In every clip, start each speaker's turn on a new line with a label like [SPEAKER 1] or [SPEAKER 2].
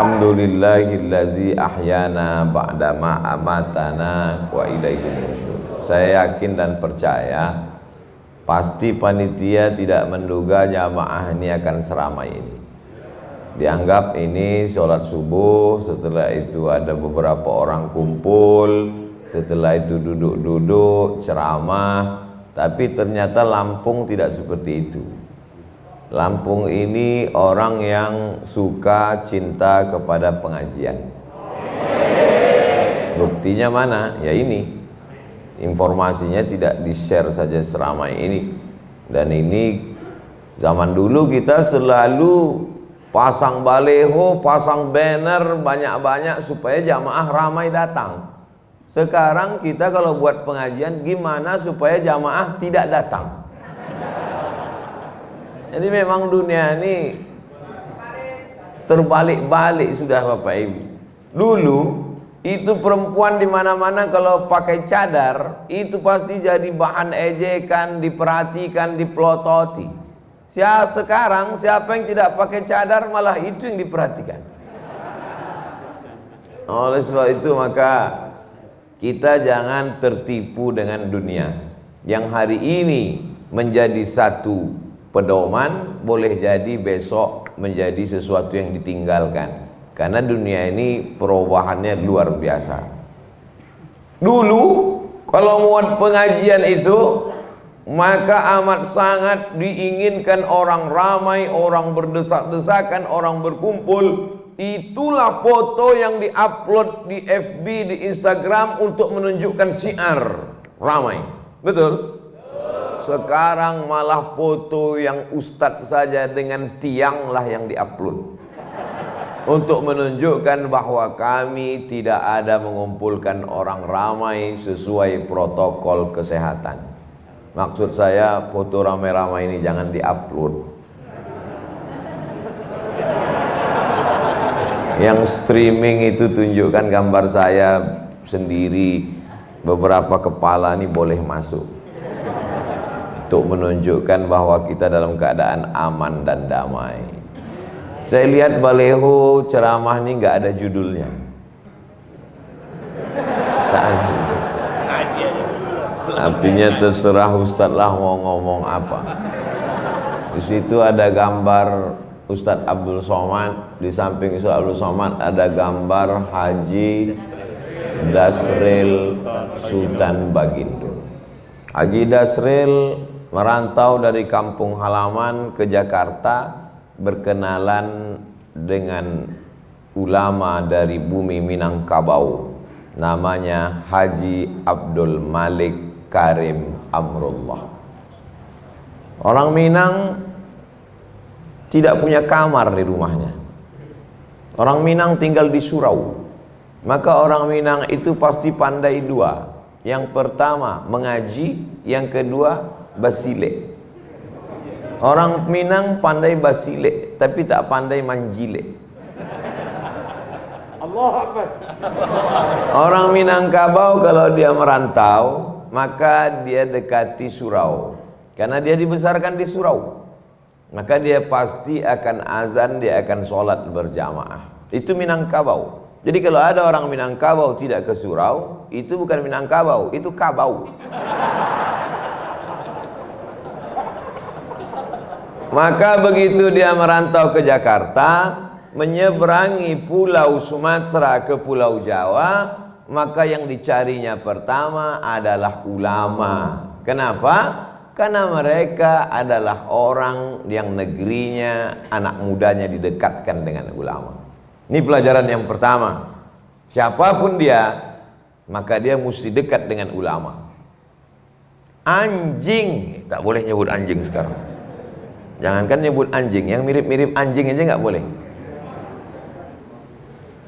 [SPEAKER 1] Alhamdulillahillazi ahyana ba'dama amatana wa ilaihil nusyur. Saya yakin dan percaya pasti panitia tidak menduga jamaah ini akan seramai ini. Dianggap ini sholat subuh, setelah itu ada beberapa orang kumpul, setelah itu duduk-duduk ceramah. Tapi ternyata Lampung tidak seperti itu. Lampung ini orang yang suka cinta kepada pengajian. Buktinya mana? Ya ini, informasinya tidak di-share saja seramai ini. Dan ini zaman dulu kita selalu pasang baleho, pasang banner banyak-banyak supaya jamaah ramai datang. Sekarang kita kalau buat pengajian, gimana supaya jamaah tidak datang? Jadi memang dunia ini terbalik-balik sudah Bapak Ibu. Dulu itu perempuan di mana-mana kalau pakai cadar itu pasti jadi bahan ejekan, diperhatikan, dipelototi. Sekarang siapa yang tidak pakai cadar malah itu yang diperhatikan. Oleh sebab itu maka kita jangan tertipu dengan dunia yang hari ini menjadi satu pedoman, boleh jadi besok menjadi sesuatu yang ditinggalkan. Karena dunia ini perubahannya luar biasa. Dulu kalau buat pengajian itu maka amat sangat diinginkan orang ramai, orang berdesak-desakan, orang berkumpul. Itulah foto yang diupload di FB, di Instagram untuk menunjukkan syiar ramai. Betul? Sekarang malah foto yang ustadz saja dengan tiang lah yang diupload untuk menunjukkan bahwa kami tidak ada mengumpulkan orang ramai sesuai protokol kesehatan. Maksud saya foto ramai-ramai ini jangan diupload. Yang streaming itu tunjukkan gambar saya sendiri, beberapa kepala ini boleh masuk untuk menunjukkan bahwa kita dalam keadaan aman dan damai. Saya lihat baleho ceramah ini nggak ada judulnya. Artinya terserah Ustadz lah mau ngomong apa. Di situ ada gambar Ustadz Abdul Somad, di samping Ustadz Abdul Somad ada gambar Haji Dasril Sultan Bagindo. Haji Dasril merantau dari kampung halaman ke Jakarta, berkenalan dengan ulama dari bumi Minangkabau, namanya Haji Abdul Malik Karim Amrullah. Orang Minang tidak punya kamar di rumahnya. Orang Minang tinggal di surau. Maka orang Minang itu pasti pandai dua. Yang pertama mengaji, yang kedua basile. Orang Minang pandai basile tapi tak pandai manjile. Allahu Akbar. Orang Minangkabau kalau dia merantau maka dia dekati surau. Karena dia dibesarkan di surau, maka dia pasti akan azan, dia akan sholat berjamaah. Itu Minangkabau. Jadi kalau ada orang Minangkabau tidak ke surau, itu bukan Minangkabau, itu kabau. Maka begitu dia merantau ke Jakarta, menyeberangi pulau Sumatera ke pulau Jawa, maka yang dicarinya pertama adalah ulama. Kenapa? Karena mereka adalah orang yang negerinya, anak mudanya didekatkan dengan ulama. Ini pelajaran yang pertama. Siapapun dia, maka dia mesti dekat dengan ulama. Anjing, tak boleh nyebut anjing sekarang. Jangankan nyebut anjing, yang mirip-mirip anjing aja nggak boleh.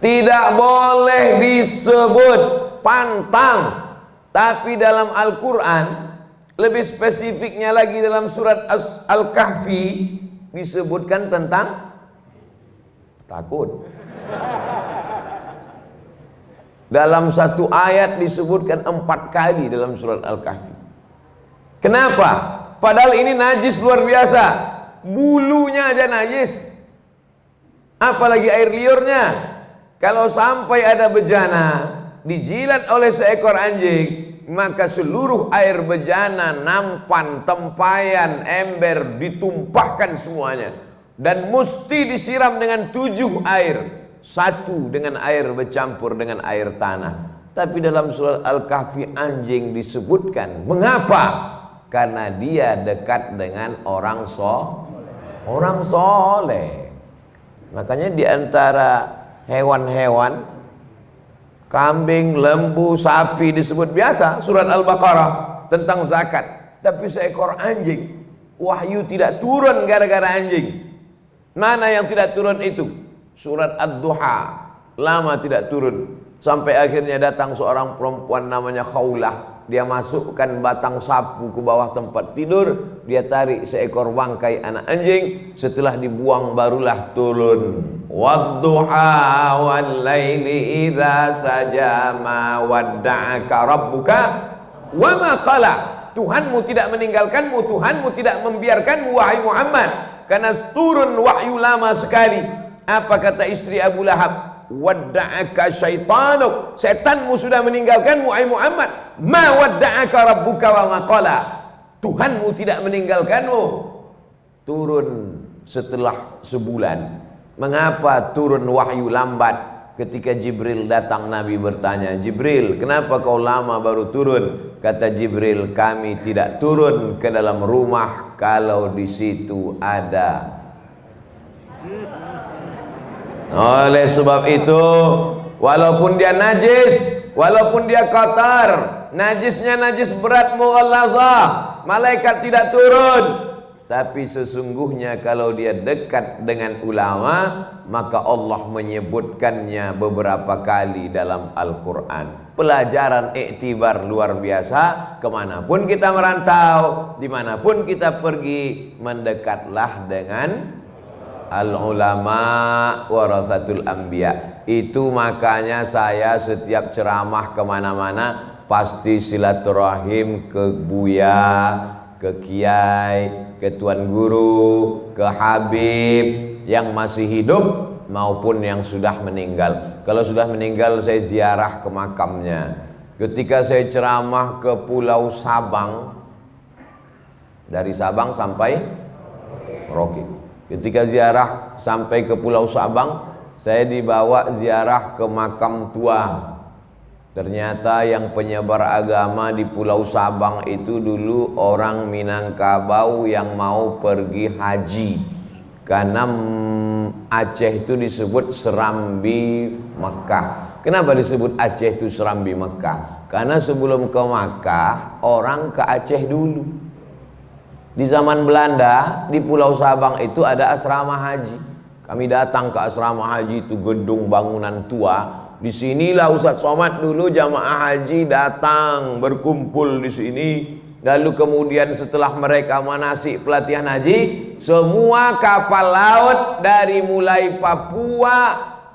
[SPEAKER 1] Tidak boleh disebut pantang. Tapi dalam Al-Quran, lebih spesifiknya lagi dalam surat Al-Kahfi, disebutkan tentang takut. Dalam satu ayat disebutkan 4 kali dalam surat Al-Kahfi. Kenapa? Padahal ini najis luar biasa. Bulunya aja najis. apalagi air liurnya. Kalau sampai ada bejana dijilat oleh seekor anjing, maka seluruh air bejana, nampan, tempayan, ember ditumpahkan semuanya, dan mesti disiram dengan 7 air, 1 dengan air bercampur dengan air tanah. Tapi dalam surat Al-Kahfi anjing disebutkan. Mengapa? Karena dia dekat dengan orang soleh. Makanya di antara hewan-hewan, kambing, lembu, sapi disebut biasa surat Al-Baqarah tentang zakat. Tapi seekor anjing, wahyu tidak turun gara-gara anjing. Mana yang tidak turun itu? Surat Ad-Duha lama tidak turun, sampai akhirnya datang seorang perempuan namanya Khawlah. Dia masukkan batang sapu ke bawah tempat tidur, dia tarik seekor bangkai anak anjing, setelah dibuang barulah turun. Wadduha wal laili idza saja ma wadda'aka rabbuka wa ma qala. Tuhanmu tidak meninggalkanmu, Tuhanmu tidak membiarkanmu wahai Muhammad. Karena turun wahyu lama sekali. Apa kata istri Abu Lahab? Wadda'aka syaitanuk, setanmu sudah meninggalkanmu wahai Muhammad. Ma wadda'aka rabbuka wa ma qala. Tuhanmu tidak meninggalkanmu. Turun setelah sebulan. Mengapa turun wahyu lambat? Ketika Jibril datang, Nabi bertanya, Jibril, kenapa kau lama baru turun? Kata Jibril, kami tidak turun ke dalam rumah kalau di situ ada. Oleh sebab itu, walaupun dia najis, walaupun dia kotor, najisnya najis berat mughallazah, malaikat tidak turun. Tapi sesungguhnya kalau dia dekat dengan ulama, maka Allah menyebutkannya beberapa kali dalam Al-Quran. Pelajaran iktibar luar biasa. Kemanapun kita merantau, dimanapun kita pergi, mendekatlah dengan al-ulama warasatul anbiya. Itu makanya saya setiap ceramah kemana-mana pasti silaturahim ke buya, ke kiai, ke tuan guru, ke habib yang masih hidup maupun yang sudah meninggal. Kalau sudah meninggal saya ziarah ke makamnya. Ketika saya ceramah ke Pulau Sabang, dari Sabang sampai Merauke, ketika ziarah sampai ke Pulau Sabang, saya dibawa ziarah ke makam tua. Ternyata yang penyebar agama di Pulau Sabang itu dulu orang Minangkabau yang mau pergi haji. Karena Aceh itu disebut Serambi Mekah. Kenapa disebut Aceh itu Serambi Mekah? Karena sebelum ke Makkah, orang ke Aceh dulu. Di zaman Belanda, di Pulau Sabang itu ada asrama haji. Kami datang ke asrama haji itu, gedung bangunan tua. Di sinilah Ustaz Somad dulu jamaah haji datang berkumpul di sini. Lalu kemudian setelah mereka manasik pelatihan haji, semua kapal laut dari mulai Papua,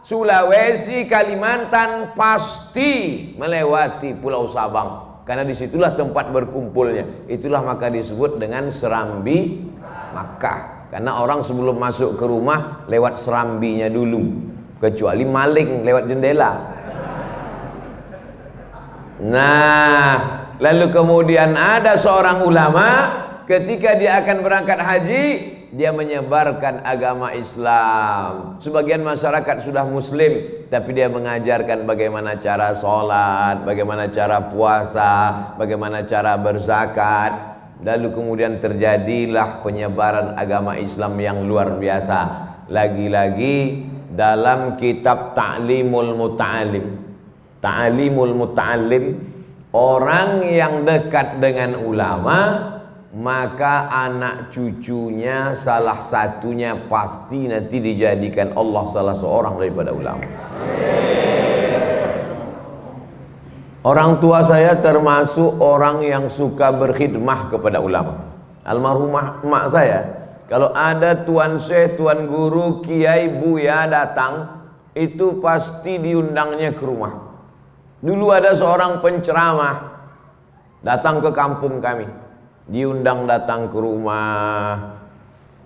[SPEAKER 1] Sulawesi, Kalimantan pasti melewati Pulau Sabang. Karena disitulah tempat berkumpulnya. Itulah maka disebut dengan Serambi Makkah. Karena orang sebelum masuk ke rumah lewat serambinya dulu. Kecuali maling lewat jendela. Nah, lalu kemudian ada seorang ulama ketika dia akan berangkat haji, dia menyebarkan agama Islam. Sebagian masyarakat sudah muslim, tapi dia mengajarkan bagaimana cara sholat, bagaimana cara puasa, bagaimana cara berzakat. Lalu kemudian terjadilah penyebaran agama Islam yang luar biasa. Lagi-lagi dalam kitab Ta'limul Muta'alim, Ta'limul Muta'alim, orang yang dekat dengan ulama, maka anak cucunya salah satunya pasti nanti dijadikan Allah salah seorang daripada ulama. Orang tua saya termasuk orang yang suka berkhidmah kepada ulama. Almarhumah emak saya, kalau ada tuan syekh, tuan guru, kiai, buya datang, itu pasti diundangnya ke rumah. Dulu ada seorang penceramah datang ke kampung kami, diundang datang ke rumah,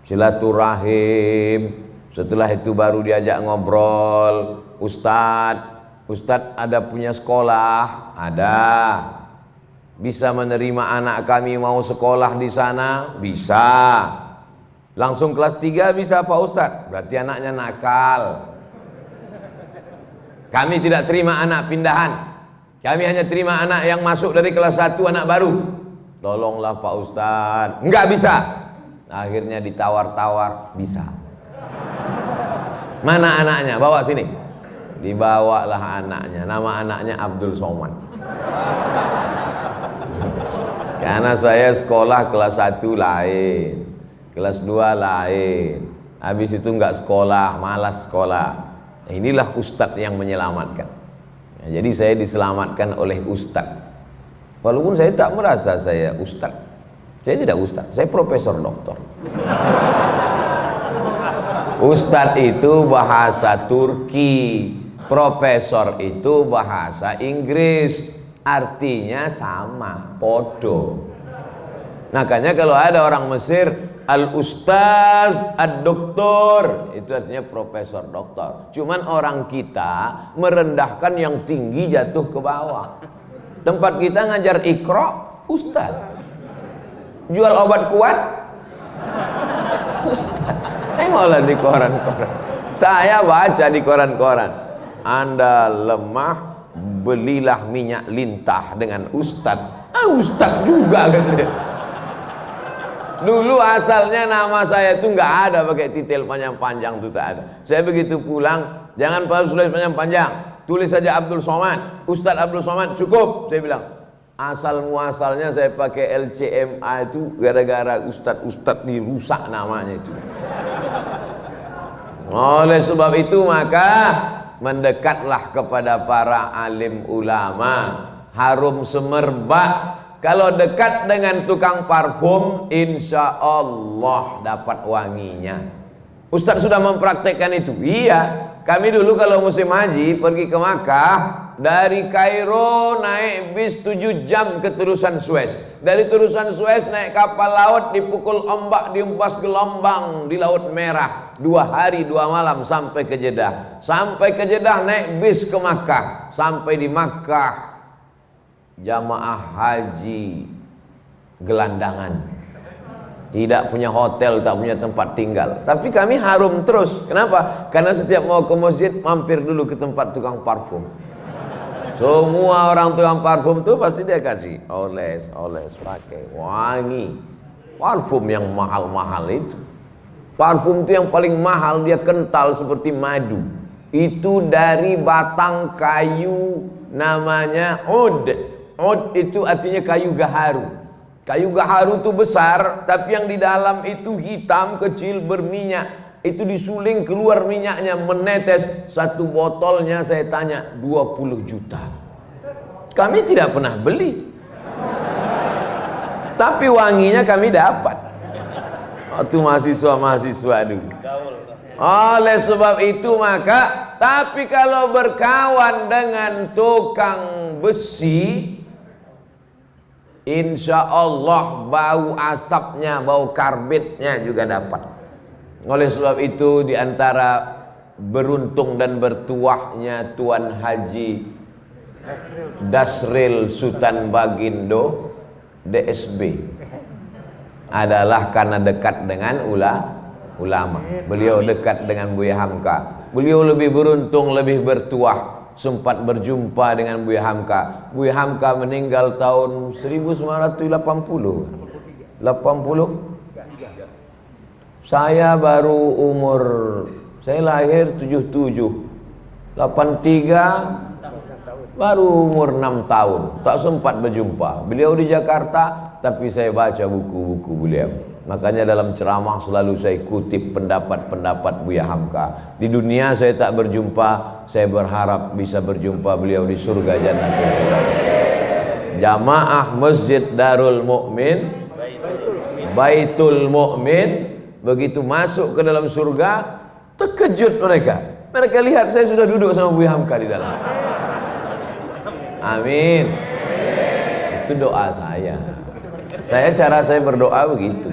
[SPEAKER 1] silaturahim, Setelah itu baru diajak ngobrol, Ustadz ada punya sekolah? Ada. Bisa menerima anak kami mau sekolah di sana? Bisa. Langsung kelas 3 bisa Pak Ustadz? Berarti anaknya nakal. Kami tidak terima anak pindahan. Kami hanya terima anak yang masuk dari kelas 1, anak baru. Tolonglah Pak Ustadz. Enggak bisa. Akhirnya ditawar-tawar, bisa. Mana anaknya? Bawa sini. Dibawalah anaknya. Nama anaknya Abdul Somad. Karena saya sekolah kelas 1 lain, kelas 2 lain. Habis itu enggak sekolah, malas sekolah. Inilah ustadz yang menyelamatkan. Jadi saya diselamatkan oleh ustadz. Walaupun saya tak merasa saya ustadz. Saya tidak ustadz, saya profesor doktor. Ustadz itu bahasa Turki, profesor itu bahasa Inggris, artinya sama, podo. Makanya kalau ada orang Mesir, al-ustaz, ad-doktor, itu artinya profesor doktor. Cuman orang kita merendahkan yang tinggi jatuh ke bawah. Tempat kita ngajar ikra, ustaz. Jual obat kuat, ustaz. Tengoklah di koran-koran. Saya baca di koran-koran. Anda lemah, belilah minyak lintah dengan ustaz. Ustaz juga katanya. Dulu asalnya nama saya itu nggak ada pakai titel panjang-panjang, itu tak ada. Saya begitu pulang, jangan tulis panjang-panjang, tulis saja Abdul Somad, Ustadz Abdul Somad cukup. Saya bilang, asal muasalnya saya pakai LCMA itu gara-gara Ustadz dirusak namanya itu. Oleh sebab itu maka mendekatlah kepada para alim ulama, harum semerbak. Kalau dekat dengan tukang parfum, insya Allah dapat wanginya. Ustadz sudah mempraktekkan itu. Iya, kami dulu kalau musim haji pergi ke Makkah, dari Kairo naik bis 7 jam ke terusan Suez. Dari terusan Suez naik kapal laut, dipukul ombak, dihempas gelombang di Laut Merah. 2 hari 2 malam sampai ke Jeddah. Sampai ke Jeddah naik bis ke Makkah. Sampai di Makkah, jamaah haji gelandangan, tidak punya hotel, tak punya tempat tinggal. Tapi kami harum terus. Kenapa? Karena setiap mau ke masjid mampir dulu ke tempat tukang parfum. Semua orang tukang parfum tuh pasti dia kasih oles pakai wangi. Parfum yang mahal-mahal itu. Parfum itu yang paling mahal, dia kental seperti madu. Itu dari batang kayu namanya ud. Ud itu artinya kayu gaharu. Kayu gaharu itu besar, tapi yang di dalam itu hitam kecil berminyak. Itu disuling keluar minyaknya menetes. Satu botolnya saya tanya 20 juta. Kami tidak pernah beli, tapi wanginya kami dapat. Waktu mahasiswa dulu. Oleh sebab itu maka, tapi kalau berkawan dengan tukang besi, insya Allah bau asapnya, bau karbitnya juga dapat. Oleh sebab itu diantara beruntung dan bertuahnya Tuan Haji Dasril Sultan Bagindo DSB adalah karena dekat dengan ulama. Beliau dekat dengan Buya Hamka. Beliau lebih beruntung, lebih bertuah, sempat berjumpa dengan Buya Hamka. Buya Hamka meninggal tahun 1980. 80. Saya baru umur, saya lahir 77. 83 baru umur 6 tahun. Tak sempat berjumpa. Beliau di Jakarta, tapi saya baca buku-buku beliau. Makanya dalam ceramah selalu saya kutip pendapat-pendapat Buya Hamka. Di dunia saya tak berjumpa, saya berharap bisa berjumpa beliau di surga Jannatul Firdaus. Jamaah Masjid Darul Mukmin, Baitul Mukmin, begitu masuk ke dalam surga, terkejut mereka. Mereka lihat saya sudah duduk sama Buya Hamka di dalam. Amin. Itu doa saya. Cara saya berdoa begitu,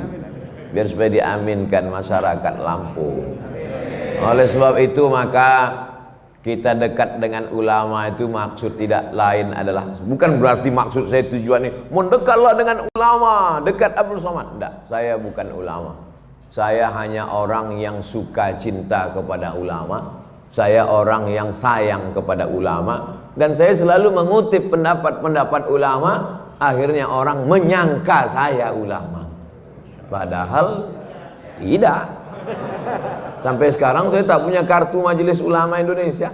[SPEAKER 1] biar supaya diaminkan masyarakat Lampung. Oleh sebab itu maka kita dekat dengan ulama itu maksud tidak lain adalah, bukan berarti maksud saya tujuannya mendekatlah dengan ulama, dekat Abdul Somad. Tidak, saya bukan ulama. Saya hanya orang yang suka cinta kepada ulama. Saya orang yang sayang kepada ulama, dan saya selalu mengutip pendapat-pendapat ulama. Akhirnya orang menyangka saya ulama, padahal tidak. Sampai sekarang saya tak punya kartu Majelis Ulama Indonesia.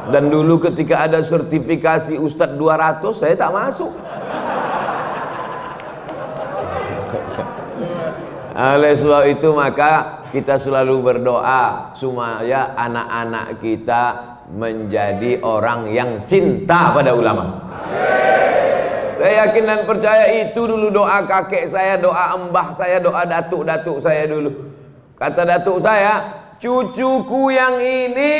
[SPEAKER 1] Dan dulu ketika ada sertifikasi Ustadz 200, saya tak masuk. Oleh sebab itu maka kita selalu berdoa supaya anak-anak kita menjadi orang yang cinta pada ulama. Saya yakin dan percaya itu dulu doa kakek saya, doa embah saya, doa datuk-datuk saya dulu. Kata datuk saya, cucuku yang ini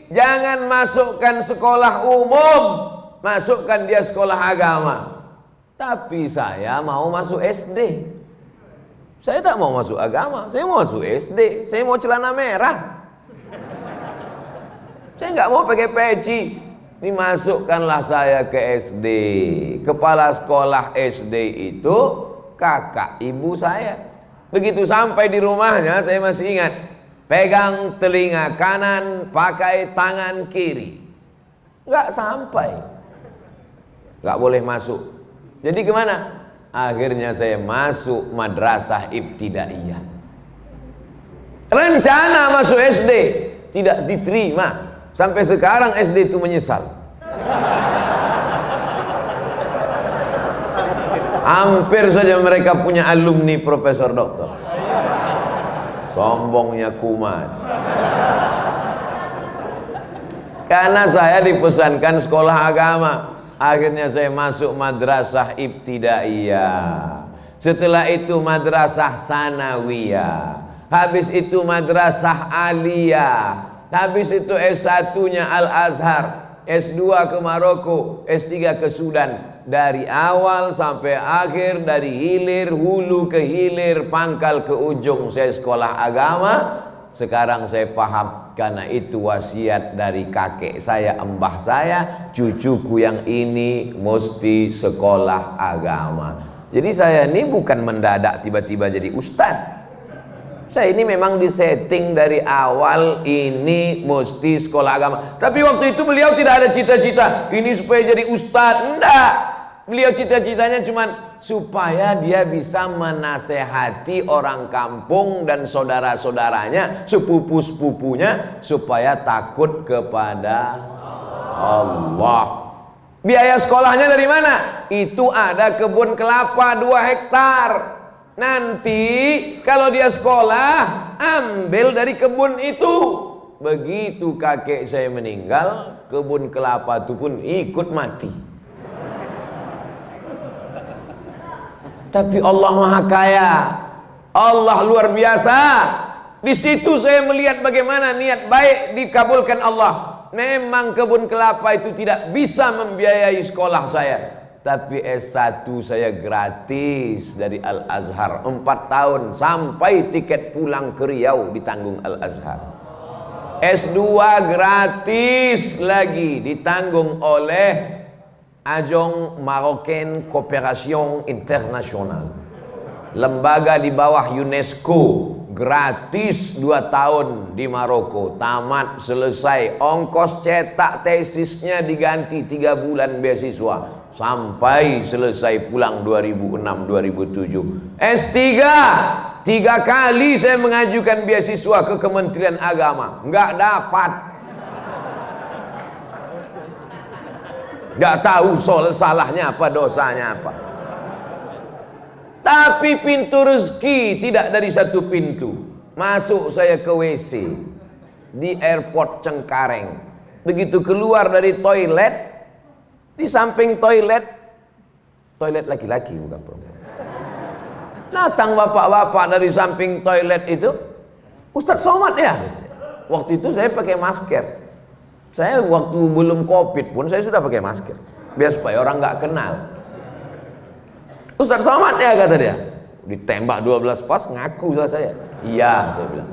[SPEAKER 1] jangan masukkan sekolah umum, masukkan dia sekolah agama. Tapi saya mau masuk SD. Saya tak mau masuk agama, saya mau masuk SD. Saya mau celana merah. Saya nggak mau pakai peci. Dimasukkanlah saya ke SD. Kepala sekolah SD itu kakak ibu saya. Begitu sampai di rumahnya, saya masih ingat, pegang telinga kanan, pakai tangan kiri. Nggak sampai, nggak boleh masuk. Jadi kemana? Akhirnya saya masuk madrasah ibtidaiyah. Rencana masuk SD, tidak diterima. Sampai sekarang SD itu menyesal. Hampir saja mereka punya alumni profesor doktor. Sombongnya kumat. Karena saya dipesankan sekolah agama. Akhirnya saya masuk madrasah ibtidaiyah. Setelah itu madrasah sanawiyah. Habis itu madrasah aliyah. Habis itu S1-nya Al-Azhar, S2 ke Maroko, S3 ke Sudan. Dari awal sampai akhir, dari hilir, hulu ke hilir, pangkal ke ujung, saya sekolah agama. Sekarang saya paham, karena itu wasiat dari kakek saya, embah saya, cucuku yang ini mesti sekolah agama. Jadi saya ini bukan mendadak tiba-tiba jadi ustadz. Saya ini memang disetting dari awal, ini mesti sekolah agama. Tapi waktu itu beliau tidak ada cita-cita ini supaya jadi ustadz, enggak. Beliau cita-citanya cuma supaya dia bisa menasehati orang kampung dan saudara-saudaranya, sepupu-sepupunya, supaya takut kepada Allah. Biaya sekolahnya dari mana? Itu ada kebun kelapa 2 hektar. Nanti kalau dia sekolah, ambil dari kebun itu. Begitu kakek saya meninggal, kebun kelapa itu pun ikut mati. Tapi Allah Maha Kaya, Allah luar biasa. Di situ saya melihat bagaimana niat baik dikabulkan Allah. Memang kebun kelapa itu tidak bisa membiayai sekolah saya, tapi S1 saya gratis dari Al-Azhar 4 tahun, sampai tiket pulang ke Riau ditanggung Al-Azhar. S2 gratis lagi ditanggung oleh Agence Marocaine Coopération Internationale, lembaga di bawah UNESCO. Gratis 2 tahun di Maroko, tamat selesai, ongkos cetak tesisnya diganti 3 bulan beasiswa, sampai selesai pulang 2006-2007. S3 3 kali saya mengajukan beasiswa ke Kementerian Agama, nggak dapat. Nggak tahu salahnya apa, dosanya apa. Tapi pintu rezeki tidak dari 1 pintu. Masuk saya ke WC di airport Cengkareng. Begitu keluar dari toilet, di samping toilet laki-laki bukan perempuan. Datang bapak-bapak dari samping toilet itu, Ustadz Somad ya. Waktu itu saya pakai masker. Saya waktu belum COVID pun saya sudah pakai masker, biar supaya orang nggak kenal. Ustadz Somad ya, kata dia. Ditembak 12 pas, ngaku lah saya. Iya, saya bilang.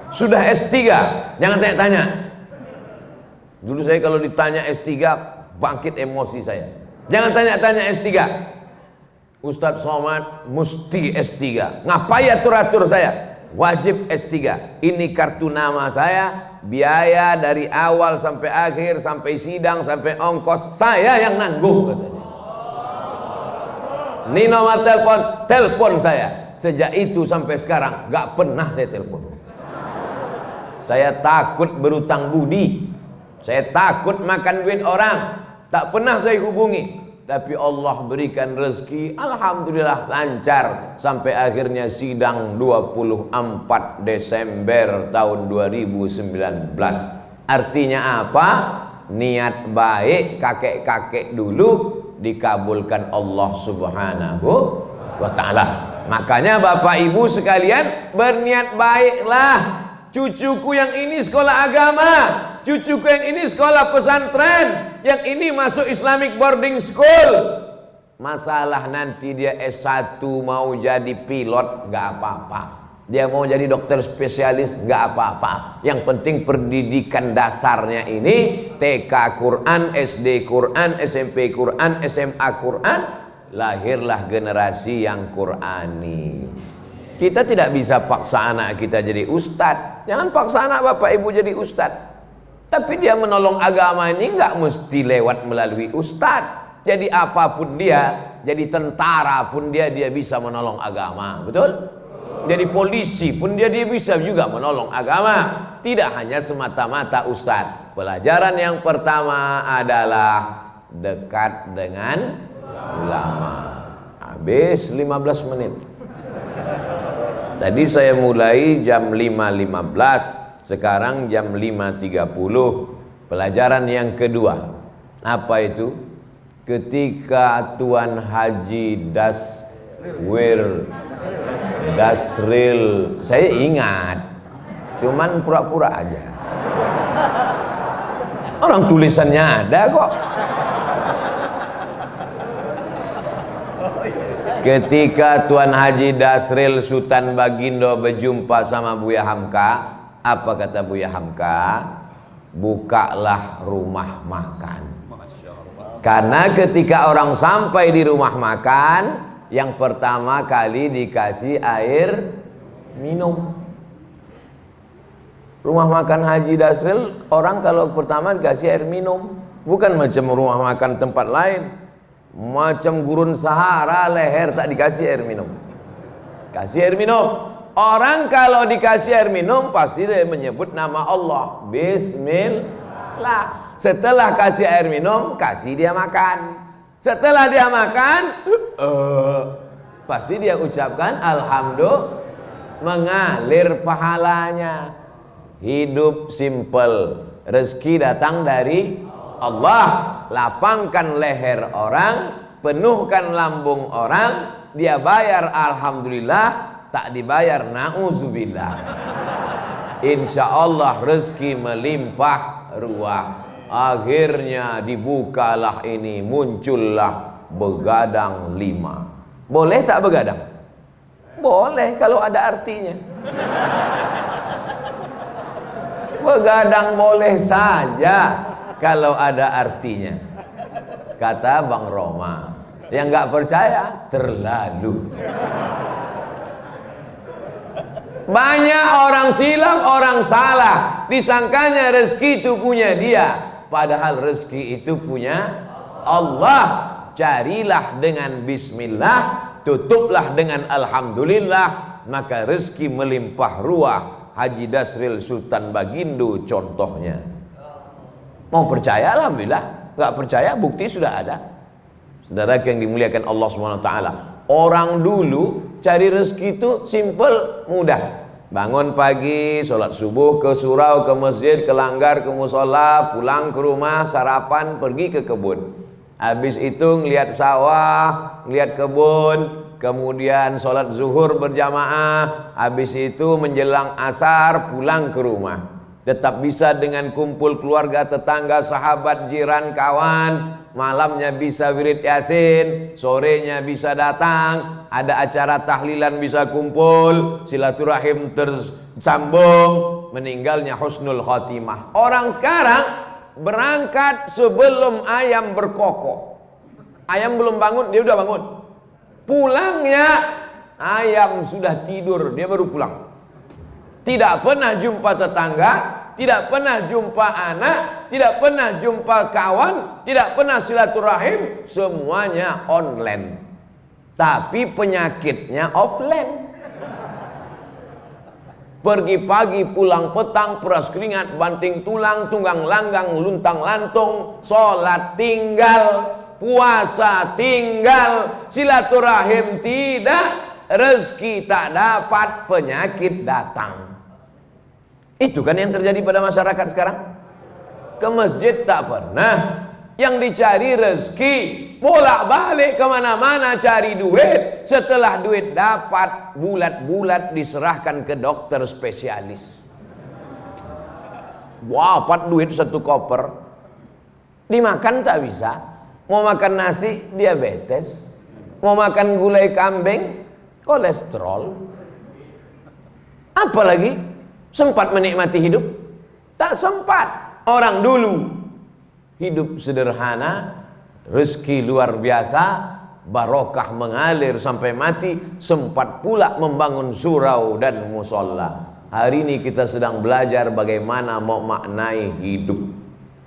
[SPEAKER 1] Sudah S3, jangan tanya-tanya. Dulu saya kalau ditanya S3 bangkit emosi saya. Jangan tanya-tanya S3. Ustadz Somad mesti S3. Ngapain atur-atur saya? Wajib S3. Ini kartu nama saya, biaya dari awal sampai akhir, sampai sidang, sampai ongkos saya yang nanggung, katanya. Ini nomor telepon, telepon saya. Sejak itu sampai sekarang gak pernah saya telepon. Saya takut berutang budi, saya takut makan duit orang, tak pernah saya hubungi. Tapi Allah berikan rezeki, alhamdulillah lancar sampai akhirnya sidang 24 Desember tahun 2019. Artinya apa? Niat baik kakek-kakek dulu dikabulkan Allah Subhanahu wa ta'ala. Makanya Bapak Ibu sekalian, berniat baiklah. Cucuku yang ini sekolah agama, cucuku yang ini sekolah pesantren, yang ini masuk Islamic boarding school. Masalah nanti dia S1 mau jadi pilot, gak apa-apa. Dia mau jadi dokter spesialis, gak apa-apa. Yang penting pendidikan dasarnya ini TK Quran, SD Quran, SMP Quran, SMA Quran, lahirlah generasi yang Qurani. Kita tidak bisa paksa anak kita jadi ustadz. Jangan paksa anak Bapak Ibu jadi ustadz. Tapi dia menolong agama ini nggak mesti lewat melalui ustadz. Jadi apapun dia, jadi tentara pun dia bisa menolong agama, betul? Jadi polisi pun dia bisa juga menolong agama. Tidak hanya semata-mata ustadz. Pelajaran yang pertama adalah dekat dengan ulama. Habis 15 menit. Tadi saya mulai jam 5.15, sekarang jam 5.30. Pelajaran yang kedua, apa itu? Ketika Tuan Haji Dasril, saya ingat, cuman pura-pura aja. Orang tulisannya ada kok. Ketika Tuan Haji Dasril Sultan Bagindo berjumpa sama Buya Hamka, apa kata Buya Hamka? Bukalah rumah makan. Karena ketika orang sampai di rumah makan, yang pertama kali dikasih air minum. Rumah makan Haji Dasril, orang kalau pertama dikasih air minum. Bukan macam rumah makan tempat lain, macam gurun Sahara, leher tak dikasih air minum. Kasih air minum. Orang kalau dikasih air minum pasti dia menyebut nama Allah, Bismillah. Setelah kasih air minum, kasih dia makan. Setelah dia makan, pasti dia ucapkan Alhamdulillah, mengalir pahalanya. Hidup simple, rezeki datang dari Allah. Lapangkan leher orang, penuhkan lambung orang, dia bayar alhamdulillah, tak dibayar na'udzubillah. Insya Allah rezeki melimpah ruah. Akhirnya dibukalah ini, muncullah begadang 5. Boleh tak begadang? Boleh kalau ada artinya. Begadang boleh saja kalau ada artinya. Kata Bang Roma. Yang nggak percaya terlalu. Banyak orang silap, orang salah, disangkanya rezeki itu punya dia, padahal rezeki itu punya Allah. Carilah dengan bismillah, tutuplah dengan alhamdulillah, maka rezeki melimpah ruah. Haji Dasril Sultan Bagindo contohnya. Mau percaya alhamdulillah, nggak percaya bukti sudah ada. Saudara yang dimuliakan Allah SWT, orang dulu cari rezeki itu simple, mudah. Bangun pagi, sholat subuh, ke surau, ke masjid, ke langgar, ke musola, pulang ke rumah, sarapan, pergi ke kebun. Habis itu ngelihat sawah, ngelihat kebun, kemudian sholat zuhur berjamaah. Habis itu menjelang asar pulang ke rumah. Tetap bisa dengan kumpul keluarga, tetangga, sahabat, jiran, kawan. Malamnya bisa wirid yasin, sorenya bisa datang, ada acara tahlilan bisa kumpul, silaturahim tersambung. meninggalnya husnul khotimah. Orang sekarang berangkat sebelum ayam berkokok. Ayam belum bangun, dia udah bangun. Pulangnya ayam sudah tidur, dia baru pulang. Tidak pernah jumpa tetangga, tidak pernah jumpa anak, tidak pernah jumpa kawan, tidak pernah silaturahim, semuanya online. Tapi penyakitnya offline. Pergi pagi, pulang petang, peras keringat, banting tulang, tunggang langgang, luntang lantung, sholat tinggal, puasa tinggal, silaturahim tidak, rezeki tak dapat, penyakit datang. Itu kan yang terjadi pada masyarakat sekarang. Ke masjid tak pernah, yang dicari rezeki, bolak-balik kemana-mana cari duit. Setelah duit dapat, bulat-bulat diserahkan ke dokter spesialis. Dapat duit satu koper, dimakan tak bisa. Mau makan nasi, diabetes. Mau makan gulai kambing, kolesterol. Apalagi sempat menikmati hidup? Tak sempat. Orang dulu hidup sederhana, rezeki luar biasa, barokah mengalir sampai mati, sempat pula membangun surau dan musola. Hari ini kita sedang belajar bagaimana mau maknai hidup.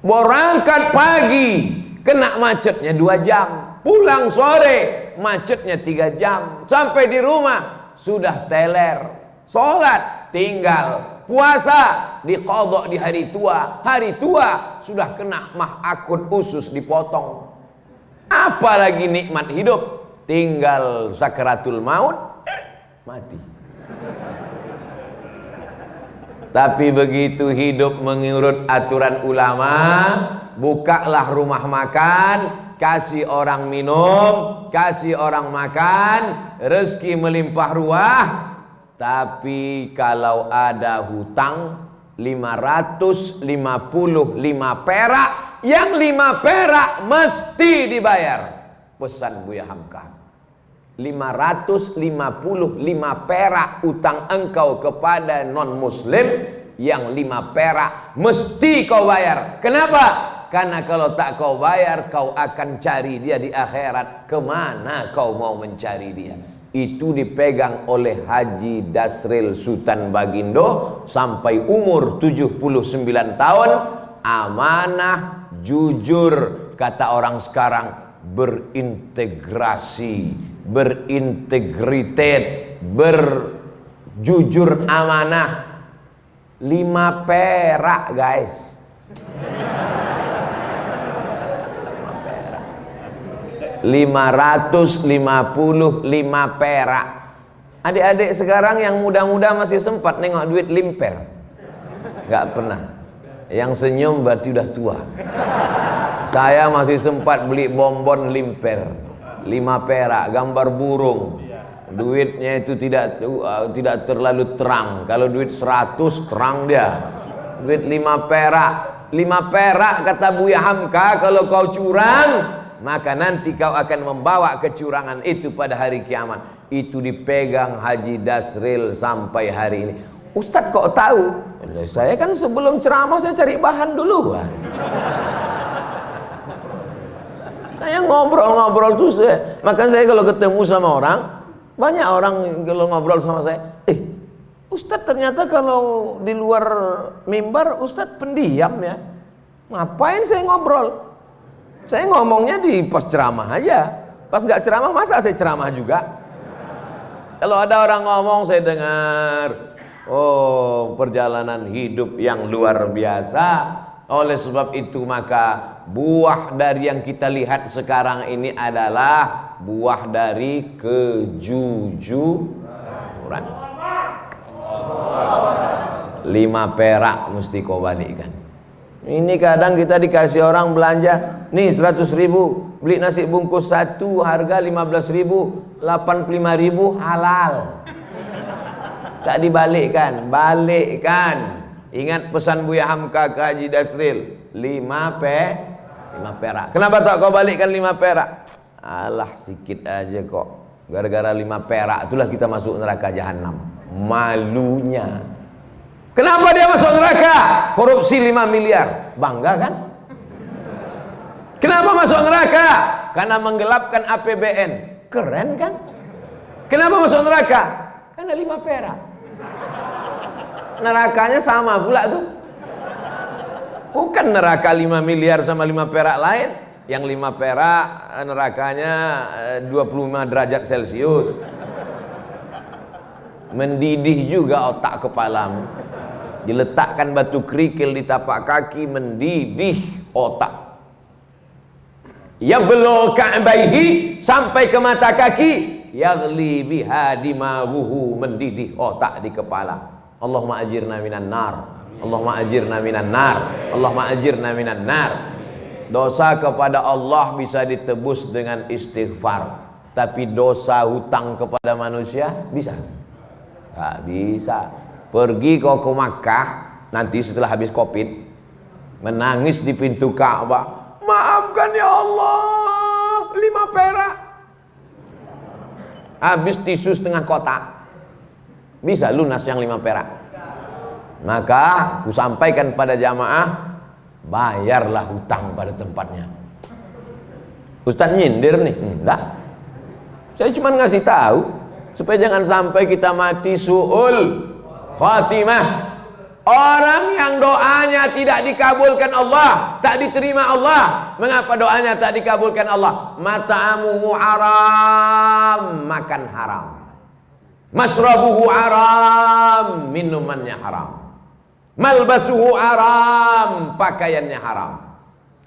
[SPEAKER 1] Berangkat pagi, kena macetnya 2 jam. Pulang sore, macetnya 3 jam. Sampai di rumah, sudah teler. Sholat, tinggal. Puasa diqadha di hari tua. Hari tua sudah kena mah akut usus dipotong. Apalagi nikmat hidup, tinggal sakaratul maut, mati. Tapi begitu hidup mengurut aturan ulama, bukalah rumah makan, kasih orang minum, kasih orang makan, rezeki melimpah ruah. Tapi kalau ada hutang 555 perak, yang 5 perak mesti dibayar. Pesan Buya Hamka, 555 perak utang engkau kepada non muslim, yang 5 perak mesti kau bayar. Kenapa? Karena kalau tak kau bayar, kau akan cari dia di akhirat. Kemana kau mau mencari dia? Itu dipegang oleh Haji Dasril Sultan Bagindo sampai umur 79 tahun. Amanah, jujur, kata orang sekarang, berintegrasi, berintegritet, berjujur, amanah. 5 perak guys, 555 perak. Adik-adik sekarang yang muda-muda masih sempat nengok duit limper? Gak pernah. Yang senyum berarti udah tua. Saya masih sempat beli bonbon limper 5 perak, gambar burung. Duitnya itu tidak terlalu terang. Kalau duit 100 terang dia. Duit 5 perak. 5 perak kata Buya Hamka, kalau kau curang, maka nanti kau akan membawa kecurangan itu pada hari kiamat. Itu dipegang Haji Dasril sampai hari ini. Ustadz kok tahu? Saya kan sebelum ceramah saya cari bahan duluan. Saya ngobrol-ngobrol tuh maka saya kalau ketemu sama orang, banyak orang kalau ngobrol sama saya, Ustadz ternyata kalau di luar mimbar Ustadz pendiam ya. Ngapain saya ngobrol? Saya ngomongnya di pas ceramah aja. Pas nggak ceramah masa saya ceramah juga? Kalau ada orang ngomong saya dengar, oh perjalanan hidup yang luar biasa. Oleh sebab itu maka buah dari yang kita lihat sekarang ini adalah buah dari kejujuran. 5 perak mesti kau balikkan. Ini kadang kita dikasih orang belanja, nih 100.000, beli nasi bungkus 1 harga 15.000, 85.000 halal. Tak dibalikkan, balikkan. Ingat pesan Buya Hamka ke Haji Dasril, 5 perak. Kenapa tak kau balikkan 5 perak? Alah sikit aja kok. Gara-gara 5 perak itulah kita masuk neraka jahanam. Malunya. Kenapa dia masuk neraka? Korupsi 5 miliar. Bangga kan? Kenapa masuk neraka? Karena menggelapkan APBN. Keren kan? Kenapa masuk neraka? Karena 5 perak. Nerakanya sama pula tuh. Bukan neraka 5 miliar sama 5 perak lain. Yang 5 perak nerakanya 25 derajat Celcius. Mendidih juga otak kepalamu. Diletakkan batu kerikil di tapak kaki, mendidih otak. Ya belok ka'baihi, sampai ke mata kaki. Yaghli biha dimaguhu, mendidih otak di kepala. Allahumma ajirna minan nar. Allahumma ajirna minan nar. Allahumma ajirna minan nar. Dosa kepada Allah bisa ditebus dengan istighfar, tapi dosa hutang kepada manusia bisa? Gak bisa. Pergi kau ke Makkah nanti setelah habis Covid, menangis di pintu Ka'bah, maafkan ya Allah, 5 perak. Habis tisu setengah kotak, bisa lunas yang 5 perak. Maka ku sampaikan pada jamaah, bayarlah hutang pada tempatnya. Ustaz nyindir nih? Enggak. Saya cuma ngasih tahu supaya jangan sampai kita mati su'ul khatimah. Orang yang doanya tidak dikabulkan Allah, tak diterima Allah. Mengapa doanya tak dikabulkan Allah? Mat'amuhu haram, makan haram. Masrabuhu haram, minumannya haram. Malbasuhu haram, pakaiannya haram.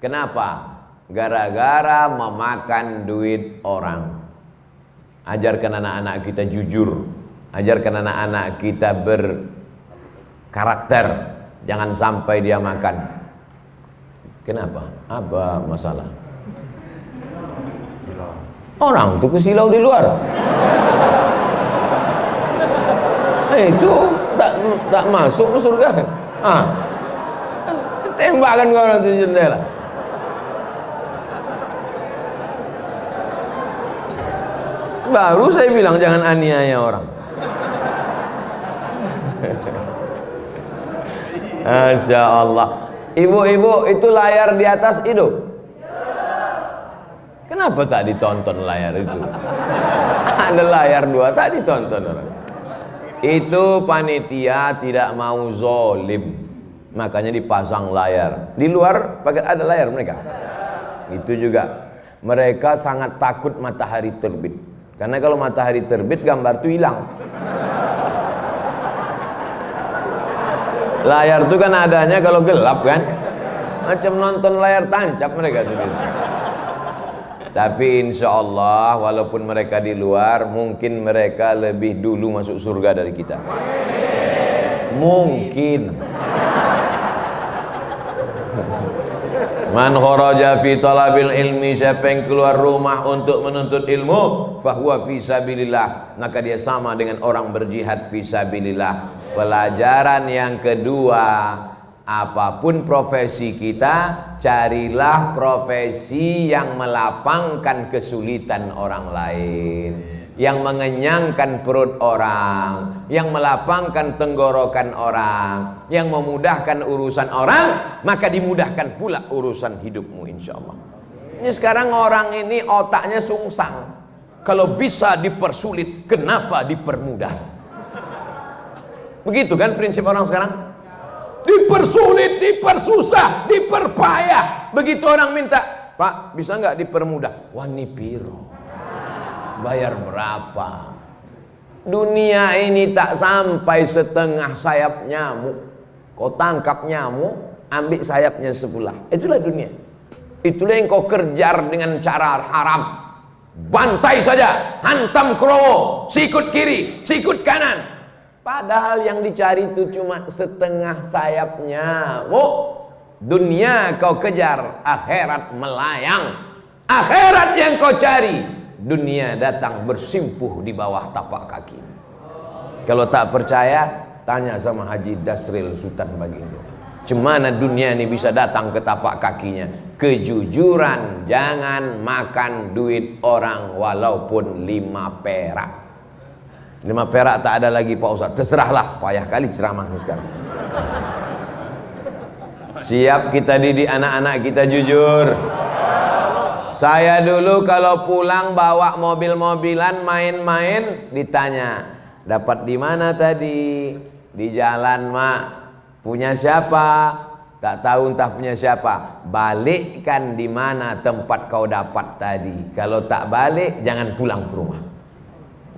[SPEAKER 1] Kenapa? Gara-gara memakan duit orang. Ajarkan anak-anak kita jujur, ajarkan anak-anak kita berkarakter, jangan sampai dia makan. Kenapa? Apa masalah? Orang tuh kesilau di luar. Itu tak masuk ke surga kan? Tembakkan kau orang tuh jendela. Baru saya bilang jangan aniaya orang. Masya Allah. Ibu-ibu itu layar di atas hidup. Kenapa tak ditonton layar itu? Ada layar 2 tak ditonton orang. Itu panitia tidak mau zolim, makanya dipasang layar. Di luar pakai ada layar mereka. Itu juga mereka sangat takut matahari terbit, karena kalau matahari terbit gambar itu hilang. Layar itu kan adanya kalau gelap kan, macam nonton layar tancap mereka tuh. Tapi insya Allah walaupun mereka di luar, mungkin mereka lebih dulu masuk surga dari kita. Mungkin. Man kharaja fi talabil ilmi, siapa yang keluar rumah untuk menuntut ilmu, fahuwa fi sabilillah, maka dia sama dengan orang berjihad fi sabilillah. Pelajaran yang kedua, apapun profesi kita, carilah profesi yang melapangkan kesulitan orang lain, yang mengenyangkan perut orang, yang melapangkan tenggorokan orang, yang memudahkan urusan orang, maka dimudahkan pula urusan hidupmu insya Allah. Ini sekarang orang ini otaknya sungsang. Kalau bisa dipersulit, kenapa dipermudah? Begitu kan prinsip orang sekarang? Dipersulit, dipersusah, diperpayah. Begitu orang minta, Pak bisa nggak dipermudah? Wani piro, bayar berapa? Dunia ini tak sampai setengah sayap nyamuk. Kau tangkap nyamuk, ambil sayapnya sebelah. Itulah dunia. Itulah yang kau kejar dengan cara haram. Bantai saja, hantam kerowo, sikut kiri, sikut kanan. Padahal yang dicari itu cuma setengah sayapnya. Dunia kau kejar, akhirat melayang. Akhirat yang kau cari, dunia datang bersimpuh di bawah tapak kaki. Kalau tak percaya, tanya sama Haji Dasril Sultan Baginda. Cemana dunia ini bisa datang ke tapak kakinya? Kejujuran, jangan makan duit orang walaupun 5 perak. 5 perak tak ada lagi Pak Ustaz. Terserahlah, payah kali ceramah ini sekarang. Siap kita didik anak-anak kita jujur. Saya dulu kalau pulang bawa mobil-mobilan main-main, ditanya, dapat di mana tadi? Di jalan, Mak. Punya siapa? Tak tahu entah punya siapa. Balikkan di mana tempat kau dapat tadi. Kalau tak balik, jangan pulang ke rumah.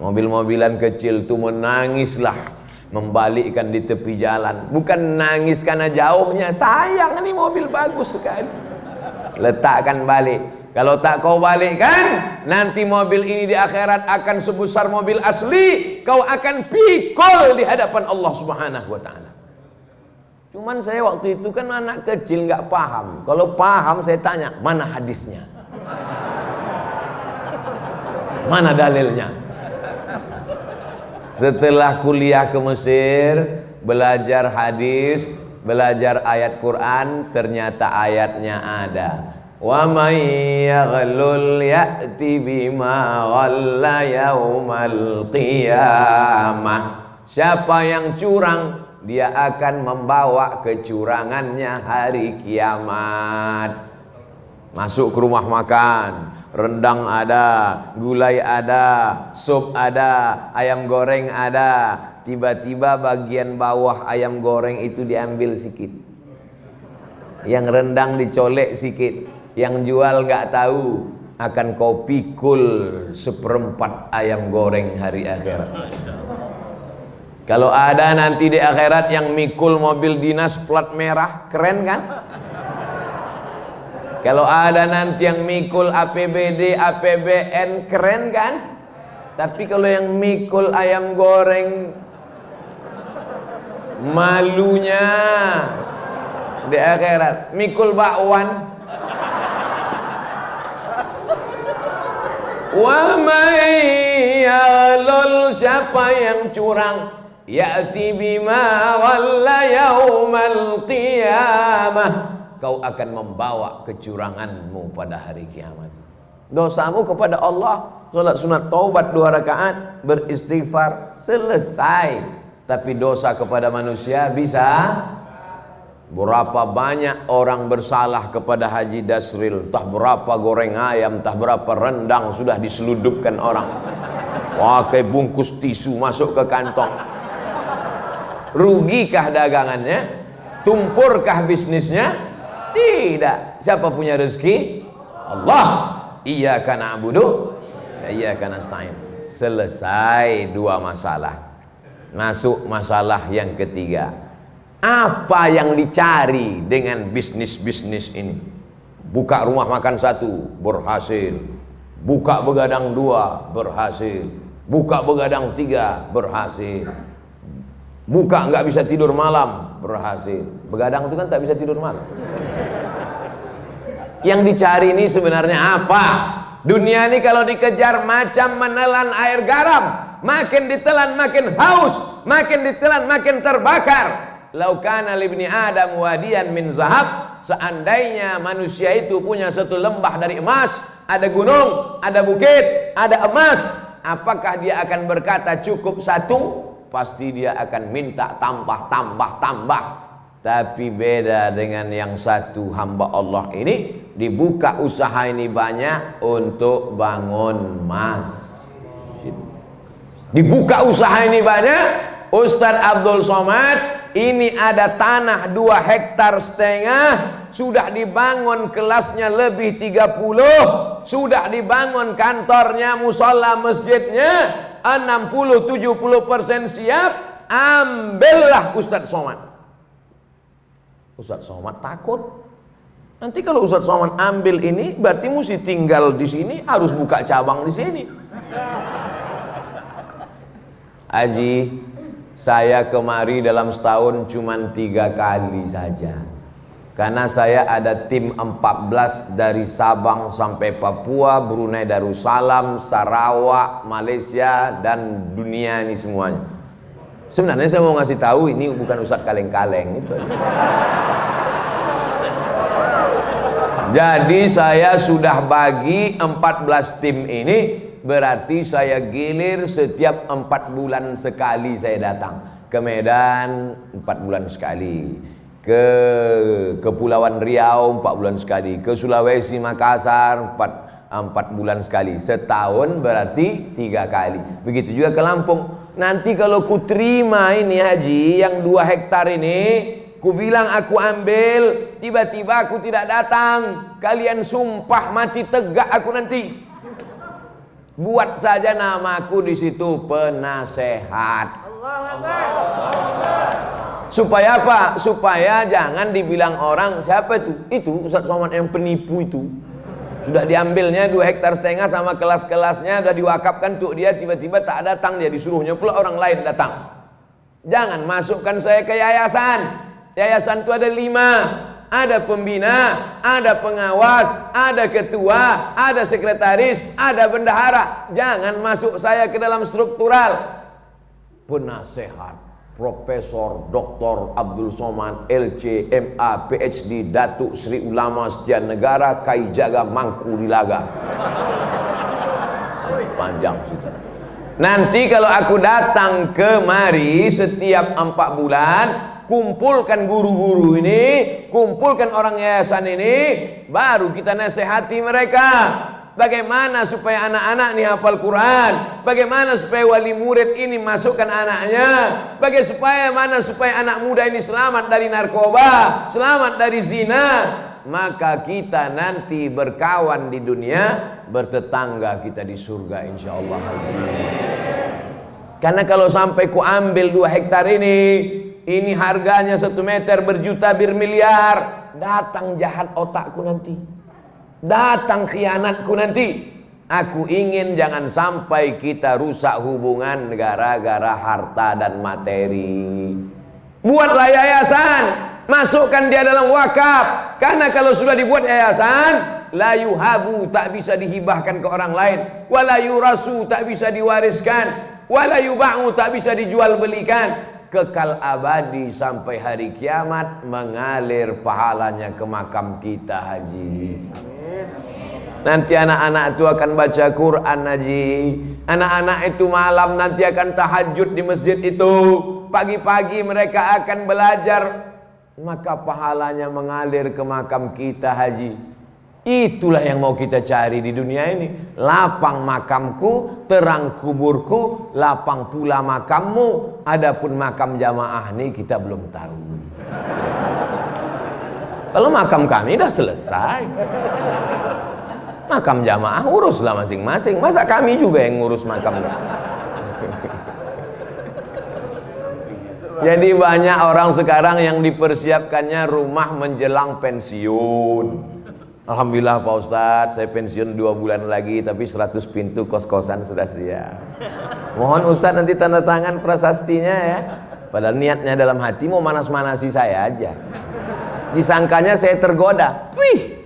[SPEAKER 1] Mobil-mobilan kecil itu menangislah, membalikkan di tepi jalan. Bukan nangis karena jauhnya, sayang ini mobil bagus sekali. Letakkan balik. Kalau tak kau balikkan, nanti mobil ini di akhirat akan sebesar mobil asli. Kau akan pikul di hadapan Allah Subhanahu wa ta'ala. Cuman saya waktu itu kan anak kecil, nggak paham. Kalau paham saya tanya, mana hadisnya? Mana dalilnya? Setelah kuliah ke Mesir, belajar hadis, belajar ayat Quran, ternyata ayatnya ada. Wa may yaghlul ya'ti bima ghalla yaumal qiyamah. Siapa yang curang, dia akan membawa kecurangannya hari kiamat. Masuk ke rumah makan, rendang ada, gulai ada, sup ada, ayam goreng ada. Tiba-tiba bagian bawah ayam goreng itu diambil sikit, yang rendang dicolek sikit. Yang jual nggak tahu, akan kau pikul seperempat ayam goreng hari akhirat. Kalau ada nanti di akhirat yang mikul mobil dinas plat merah, keren kan? Kalau ada nanti yang mikul APBD, APBN, keren kan? Tapi kalau yang mikul ayam goreng, malunya di akhirat. Mikul bakwan. Wa may yaghlul, siapa yang curang, ya'ti bima ghalla yaumal qiyamah, kau akan membawa kecuranganmu pada hari kiamat. Dosamu kepada Allah, salat sunat taubat 2 rakaat, beristighfar, selesai. Tapi dosa kepada manusia bisa. Berapa banyak orang bersalah kepada Haji Dasril, entah berapa goreng ayam, entah berapa rendang sudah diseludupkan orang. Pakai bungkus tisu masuk ke kantong. Rugikah dagangannya? Tumpurkah bisnisnya? Tidak. Siapa punya rezeki? Allah. Iyyaka na'budu wa iyyaka nasta'in. Selesai 2 masalah. Masuk masalah yang ketiga. Apa yang dicari dengan bisnis-bisnis ini? Buka rumah makan 1, berhasil. Buka begadang 2, berhasil. Buka begadang 3, berhasil. Buka nggak bisa tidur malam, berhasil. Begadang itu kan tak bisa tidur malam. Yang dicari ini sebenarnya apa? Dunia ini kalau dikejar macam menelan air garam. Makin ditelan makin haus, makin ditelan makin terbakar. Lau kana libni Adam wadiyan min zahab, seandainya manusia itu punya satu lembah dari emas, ada gunung, ada bukit, ada emas, apakah dia akan berkata cukup 1? Pasti dia akan minta tambah. Tapi beda dengan yang satu hamba Allah ini, dibuka usaha ini banyak untuk bangun masjid. Dibuka usaha ini banyak. Ustadz Abdul Somad, ini ada tanah 2,5 hektar, sudah dibangun kelasnya lebih 30, sudah dibangun kantornya, musola masjidnya, 60-70% siap. Ambillah Ustadz Somad. Ustadz Somad takut. Nanti kalau Ustadz Somad ambil ini, berarti mesti tinggal di sini, harus buka cabang di sini. Haji, saya kemari dalam setahun cuma 3 kali saja. Karena saya ada tim 14 dari Sabang sampai Papua, Brunei Darussalam, Sarawak, Malaysia, dan dunia ini semuanya. Sebenarnya saya mau ngasih tahu ini bukan Ustadz kaleng-kaleng itu aja. Jadi saya sudah bagi 14 tim ini. Berarti saya gilir setiap 4 bulan sekali saya datang. ke Medan 4 bulan sekali, ke Kepulauan Riau 4 bulan sekali, ke Sulawesi Makassar 4 bulan sekali. Setahun berarti 3 kali. Begitu juga ke Lampung. Nanti kalau ku terima ini haji yang 2 hektar ini, ku bilang aku ambil, tiba-tiba aku tidak datang, kalian sumpah mati tegak aku nanti. Buat saja namaku di situ penasehat. Supaya apa? Supaya jangan dibilang orang, siapa itu? Itu Ustaz Somad yang penipu itu. Sudah diambilnya 2,5 hektar sama kelas-kelasnya, sudah diwakafkan untuk dia, tiba-tiba tak datang dia, disuruhnya pula orang lain datang. Jangan masukkan saya ke yayasan. Yayasan itu ada 5. Ada pembina, ada pengawas, ada ketua, ada sekretaris, ada bendahara. Jangan masuk saya ke dalam struktural. Penasehat Profesor Dr. Abdul Somad LC MA PhD Datuk Sri Ulama Setia Negara Kai Jaga Mangku Dilaga. Panjang cerita. Nanti kalau aku datang kemari setiap 4 bulan, kumpulkan guru-guru ini, kumpulkan orang yayasan ini, baru kita nasihati mereka. Bagaimana supaya anak-anak ini hafal Quran, bagaimana supaya wali murid ini masukkan anaknya, bagaimana supaya anak muda ini selamat dari narkoba, selamat dari zina. Maka kita nanti berkawan di dunia, bertetangga kita di surga insyaallah. Karena kalau sampai ku ambil 2 hektar ini harganya 1 meter berjuta bermiliar, datang jahat otakku nanti, datang khianatku nanti. Aku ingin jangan sampai kita rusak hubungan gara-gara harta dan materi. Buatlah yayasan, masukkan dia dalam wakaf. Karena kalau sudah dibuat yayasan, la yuhabu, tak bisa dihibahkan ke orang lain, wala yurasu, tak bisa diwariskan, wala yuba'u, tak bisa dijual belikan, kekal abadi sampai hari kiamat, mengalir pahalanya ke makam kita haji. Nanti anak-anak itu akan baca Quran haji. Anak-anak itu malam nanti akan tahajud di masjid itu. Pagi-pagi mereka akan belajar, maka pahalanya mengalir ke makam kita haji. Itulah yang mau kita cari di dunia ini. Lapang makamku, terang kuburku, lapang pula makammu. Adapun makam jamaah ini kita belum tahu. Kalau makam kami dah selesai, makam jamaah uruslah masing-masing. Masa kami juga yang ngurus makam? Jadi banyak orang sekarang yang dipersiapkannya rumah menjelang pensiun. Alhamdulillah Pak Ustadz, saya pensiun 2 bulan lagi, tapi 100 pintu kos-kosan sudah siap. Mohon Ustadz nanti tanda tangan prasastinya ya. Padahal niatnya dalam hati mau manas-manasi saya aja. Disangkanya saya tergoda. Wih,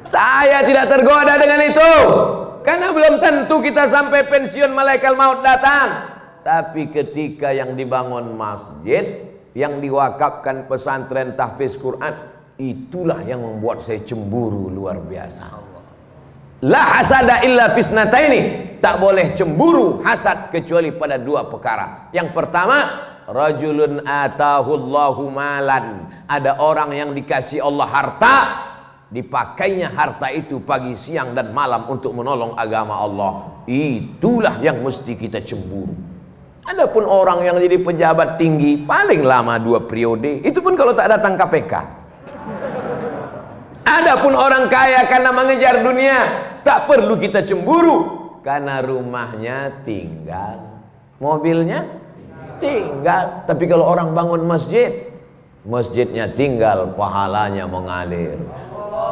[SPEAKER 1] saya tidak tergoda dengan itu. Karena belum tentu kita sampai pensiun malaikat maut datang. Tapi ketika yang dibangun masjid, yang diwakafkan pesantren tahfiz Quran, itulah yang membuat saya cemburu luar biasa. La hasada illa fisnataini, tak boleh cemburu hasad kecuali pada 2 perkara. Yang pertama, rajulun atahullahu malan, ada orang yang dikasih Allah harta, dipakainya harta itu pagi, siang dan malam untuk menolong agama Allah. Itulah yang mesti kita cemburu. Adapun orang yang jadi pejabat tinggi paling lama 2 periode, itu pun kalau tak datang KPK. Adapun orang kaya karena mengejar dunia, tak perlu kita cemburu, karena rumahnya tinggal, mobilnya tinggal. Tapi kalau orang bangun masjid, masjidnya tinggal, pahalanya mengalir.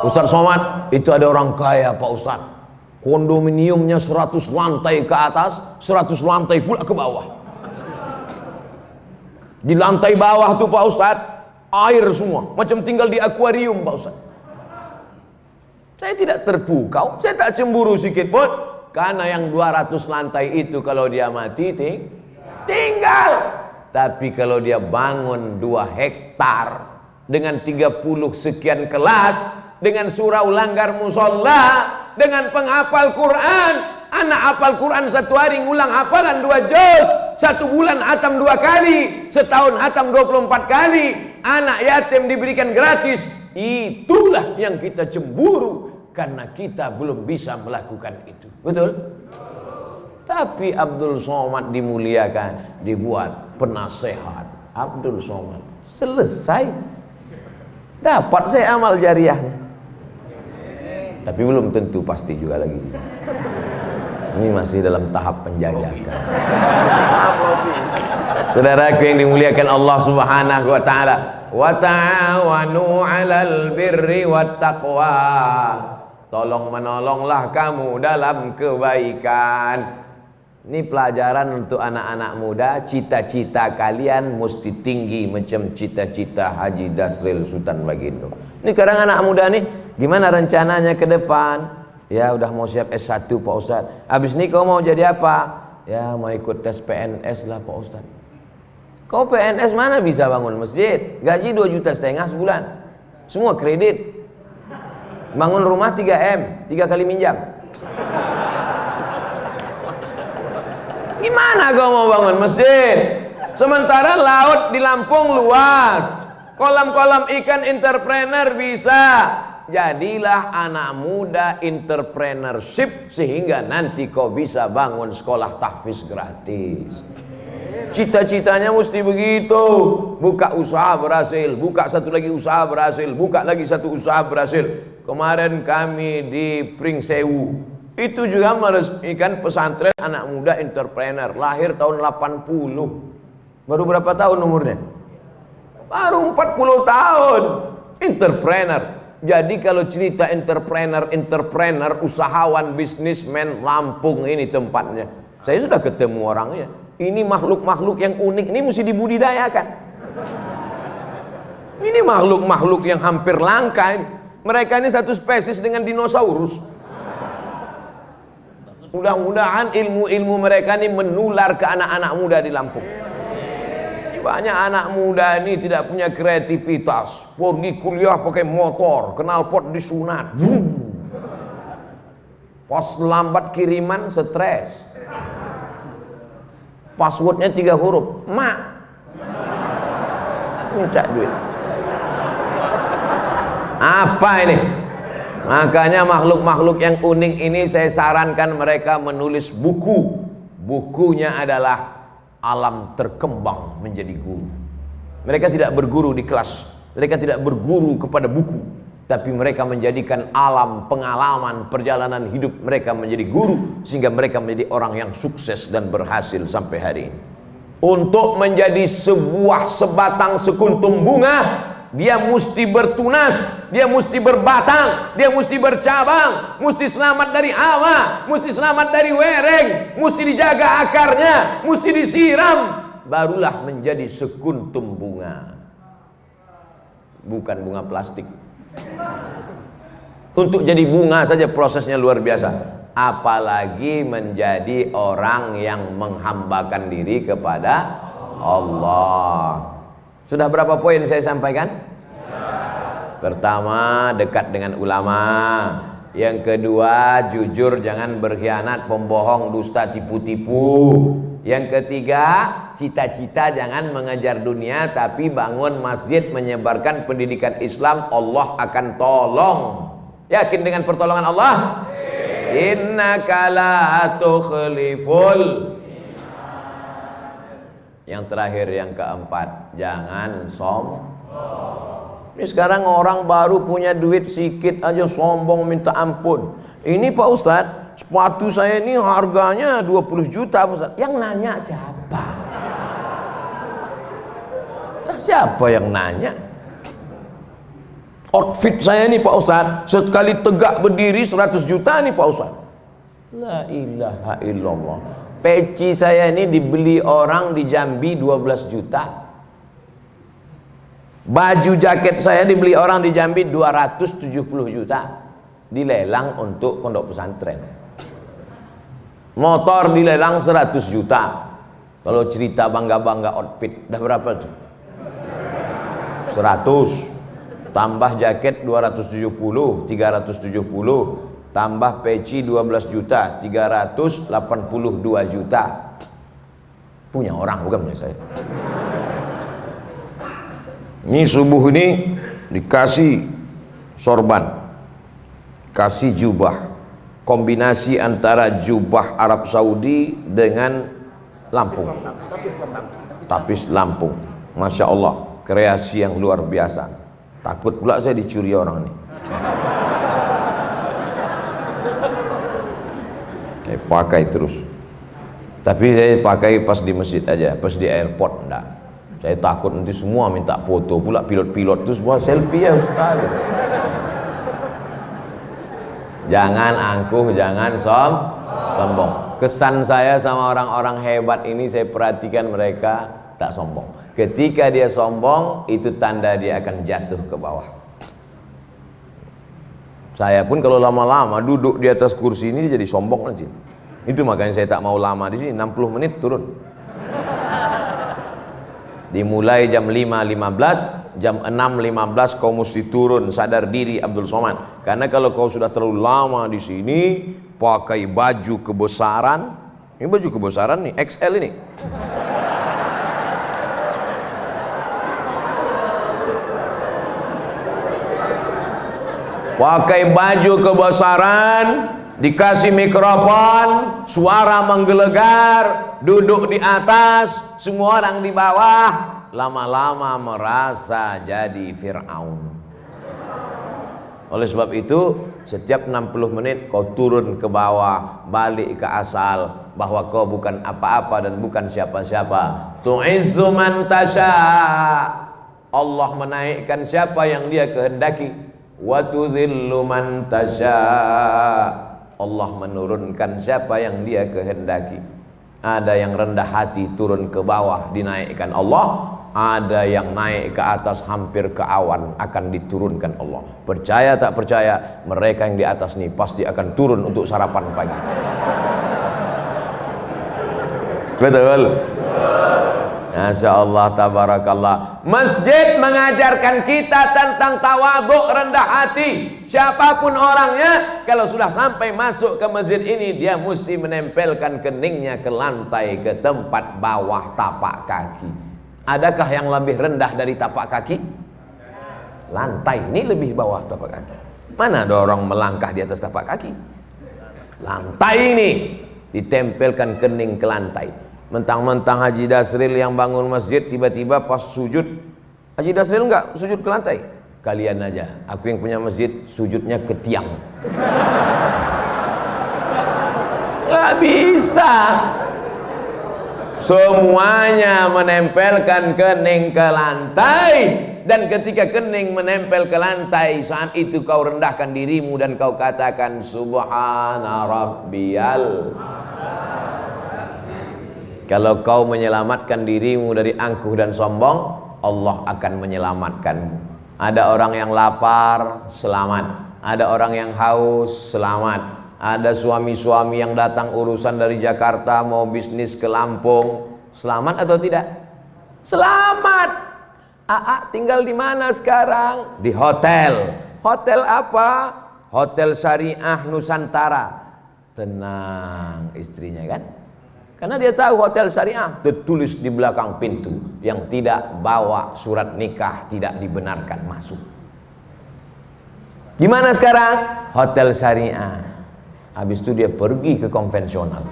[SPEAKER 1] Ustaz Somad, itu ada orang kaya Pak Ustaz, kondominiumnya 100 lantai ke atas, 100 lantai pula ke bawah. Di lantai bawah tuh Pak Ustaz, air semua, macam tinggal di akuarium Pak Ustaz. Saya tidak terpukau, saya tak cemburu sedikit pun, karena yang 200 lantai itu kalau dia mati tinggal. Tapi kalau dia bangun 2 hektar dengan 30 sekian kelas, dengan surau langgar musola, dengan penghafal Quran, Anak hafal Quran 1 hari ngulang hafalan 2 juz, 1 bulan hatam 2 kali, setahun hatam 24 kali. Anak yatim diberikan gratis. Itulah yang kita cemburu karena kita belum bisa melakukan itu. Betul? Tapi Abdul Somad dimuliakan, dibuat penasehat. Abdul Somad selesai, dapat saya amal jariahnya. Tapi belum tentu pasti juga lagi. Ini masih dalam tahap penjajakan. Saudaraku yang dimuliakan Allah Subhanahu wa taala, wa ta'awanu 'alal birri wat taqwa. Tolong menolonglah kamu dalam kebaikan. Ini pelajaran untuk anak-anak muda. Cita-cita kalian mesti tinggi macam cita-cita Haji Dasril Sultan Bagindo. Ini sekarang anak muda nih, gimana rencananya ke depan? Ya udah mau siap S1 Pak Ustadz. Habis ini kau mau jadi apa? Ya mau ikut tes PNS lah Pak Ustadz. Kau PNS mana bisa bangun masjid? Gaji 2,5 juta sebulan. Semua kredit. Bangun rumah 3M, 3 kali minjam. Gimana kau mau bangun masjid? Sementara laut di Lampung luas. Kolam-kolam ikan entrepreneur bisa. Jadilah anak muda entrepreneurship sehingga nanti kau bisa bangun sekolah tahfiz gratis. Cita-citanya mesti begitu. Buka usaha berhasil, buka satu lagi usaha berhasil, buka lagi satu usaha berhasil. Kemarin kami di Pringsewu itu juga meresmikan pesantren anak muda entrepreneur, lahir tahun 80. Baru berapa tahun umurnya? Baru 40 tahun. Entrepreneur. Jadi kalau cerita entrepreneur, usahawan, bisnismen, Lampung ini tempatnya. Saya sudah ketemu orangnya. Ini makhluk-makhluk yang unik, ini mesti dibudidayakan. Ini makhluk-makhluk yang hampir langka ini. Mereka ini satu spesies dengan dinosaurus. Mudah-mudahan ilmu-ilmu mereka ini menular ke anak-anak muda di Lampung. Banyak anak muda ini tidak punya kreativitas. Pergi kuliah pakai motor, knalpot disunat. Pas lambat kiriman stres. Passwordnya 3 huruf. Mak. Minta duit. Apa ini? Makanya makhluk-makhluk yang unik ini saya sarankan mereka menulis buku. Bukunya adalah Alam Terkembang Menjadi Guru. Mereka tidak berguru di kelas, mereka tidak berguru kepada buku, tapi mereka menjadikan alam, pengalaman, perjalanan hidup mereka menjadi guru, sehingga mereka menjadi orang yang sukses dan berhasil sampai hari ini. Untuk menjadi sebuah sebatang sekuntum bunga, dia mesti bertunas, dia mesti berbatang, dia mesti bercabang, mesti selamat dari hawa, mesti selamat dari wereng, mesti dijaga akarnya, mesti disiram, barulah menjadi sekuntum bunga. Bukan bunga plastik. Untuk jadi bunga saja prosesnya luar biasa, apalagi menjadi orang yang menghambakan diri kepada Allah. Sudah berapa poin saya sampaikan? Pertama, dekat dengan ulama. Yang kedua, jujur, jangan berkhianat, pembohong, dusta, tipu-tipu. Yang ketiga, cita-cita jangan mengejar dunia, tapi bangun masjid, menyebarkan pendidikan Islam, Allah akan tolong. Yakin dengan pertolongan Allah? Innaka la tukhliful. Yang terakhir, yang keempat, jangan sombong. Ini sekarang orang baru punya duit sedikit aja sombong minta ampun. Ini Pak Ustadz, sepatu saya ini harganya 20 juta Pak Ustadz. Yang nanya siapa? Siapa yang nanya? Outfit saya ini Pak Ustadz, sekali tegak berdiri 100 juta nih Pak Ustadz. La ilaha illallah. Peci saya ini dibeli orang di Jambi 12 juta. Baju jaket saya dibeli orang di Jambi 270 juta. Dilelang untuk pondok pesantren. Motor dilelang 100 juta. Kalau cerita bangga-bangga outfit, dah berapa tuh? 100. Tambah jaket 270, 370. tambah peci 12 juta, 382 juta. Punya orang, bukan punya saya. Ini subuh ini dikasih sorban, kasih jubah, kombinasi antara jubah Arab Saudi dengan Lampung, tapis Lampung. Masya Allah, kreasi yang luar biasa. Takut pula saya dicuri orang ini. Saya pakai terus, tapi saya pakai pas di masjid aja, pas di airport enggak. Saya takut nanti semua minta foto, pula pilot-pilot itu semua selfie ya Ustaz. Jangan angkuh, jangan sombong. Kesan saya sama orang-orang hebat ini, saya perhatikan mereka tak sombong. Ketika dia sombong, itu tanda dia akan jatuh ke bawah. Saya pun kalau lama-lama duduk di atas kursi ini jadi sombong nanti. Itu makanya saya tak mau lama di sini, 60 menit turun. Dimulai jam 5.15, jam 6.15 kau mesti turun, sadar diri Abdul Somad. Karena kalau kau sudah terlalu lama di sini, pakai baju kebesaran, ini baju kebesaran nih, XL ini. Pakai baju kebesaran, dikasih mikrofon, suara menggelegar, duduk di atas, semua orang di bawah, lama-lama merasa jadi Fir'aun. Oleh sebab itu, setiap 60 menit kau turun ke bawah, balik ke asal, bahwa kau bukan apa-apa dan bukan siapa-siapa. Tu'izzu man tasha, Allah menaikkan siapa yang dia kehendaki. Wa tudhillu man tasha, Allah menurunkan siapa yang dia kehendaki. Ada yang rendah hati turun ke bawah dinaikkan Allah, ada yang naik ke atas hampir ke awan akan diturunkan Allah. Percaya tak percaya, mereka yang di atas ini pasti akan turun untuk sarapan pagi. Betul? Masya Allah, tabarakallah. Masjid mengajarkan kita tentang tawaduk, rendah hati. Siapapun orangnya, kalau sudah sampai masuk ke masjid ini, dia mesti menempelkan keningnya ke lantai, ke tempat bawah tapak kaki. Adakah yang lebih rendah dari tapak kaki? Lantai ini lebih bawah tapak kaki. Mana ada orang melangkah di atas tapak kaki? Lantai ini ditempelkan kening ke lantai. Mentang-mentang Haji Dasril yang bangun masjid, tiba-tiba pas sujud, Haji Dasril enggak sujud ke lantai. Kalian aja, aku yang punya masjid sujudnya ke tiang. Gak bisa. Semuanya menempelkan kening ke lantai. Dan ketika kening menempel ke lantai, saat itu kau rendahkan dirimu dan kau katakan Subhana Rabbiyal. Kalau kau menyelamatkan dirimu dari angkuh dan sombong, Allah akan menyelamatkanmu. Ada orang yang lapar, selamat. Ada orang yang haus, selamat. Ada suami-suami yang datang urusan dari Jakarta mau bisnis ke Lampung, selamat atau tidak? Selamat. Aa tinggal di mana sekarang? Di hotel. Hotel apa? Hotel Syariah Nusantara. Tenang istrinya kan? Karena dia tahu hotel syariah tertulis di belakang pintu, yang tidak bawa surat nikah tidak dibenarkan masuk. Gimana sekarang? Hotel syariah. Habis itu dia pergi ke konvensional.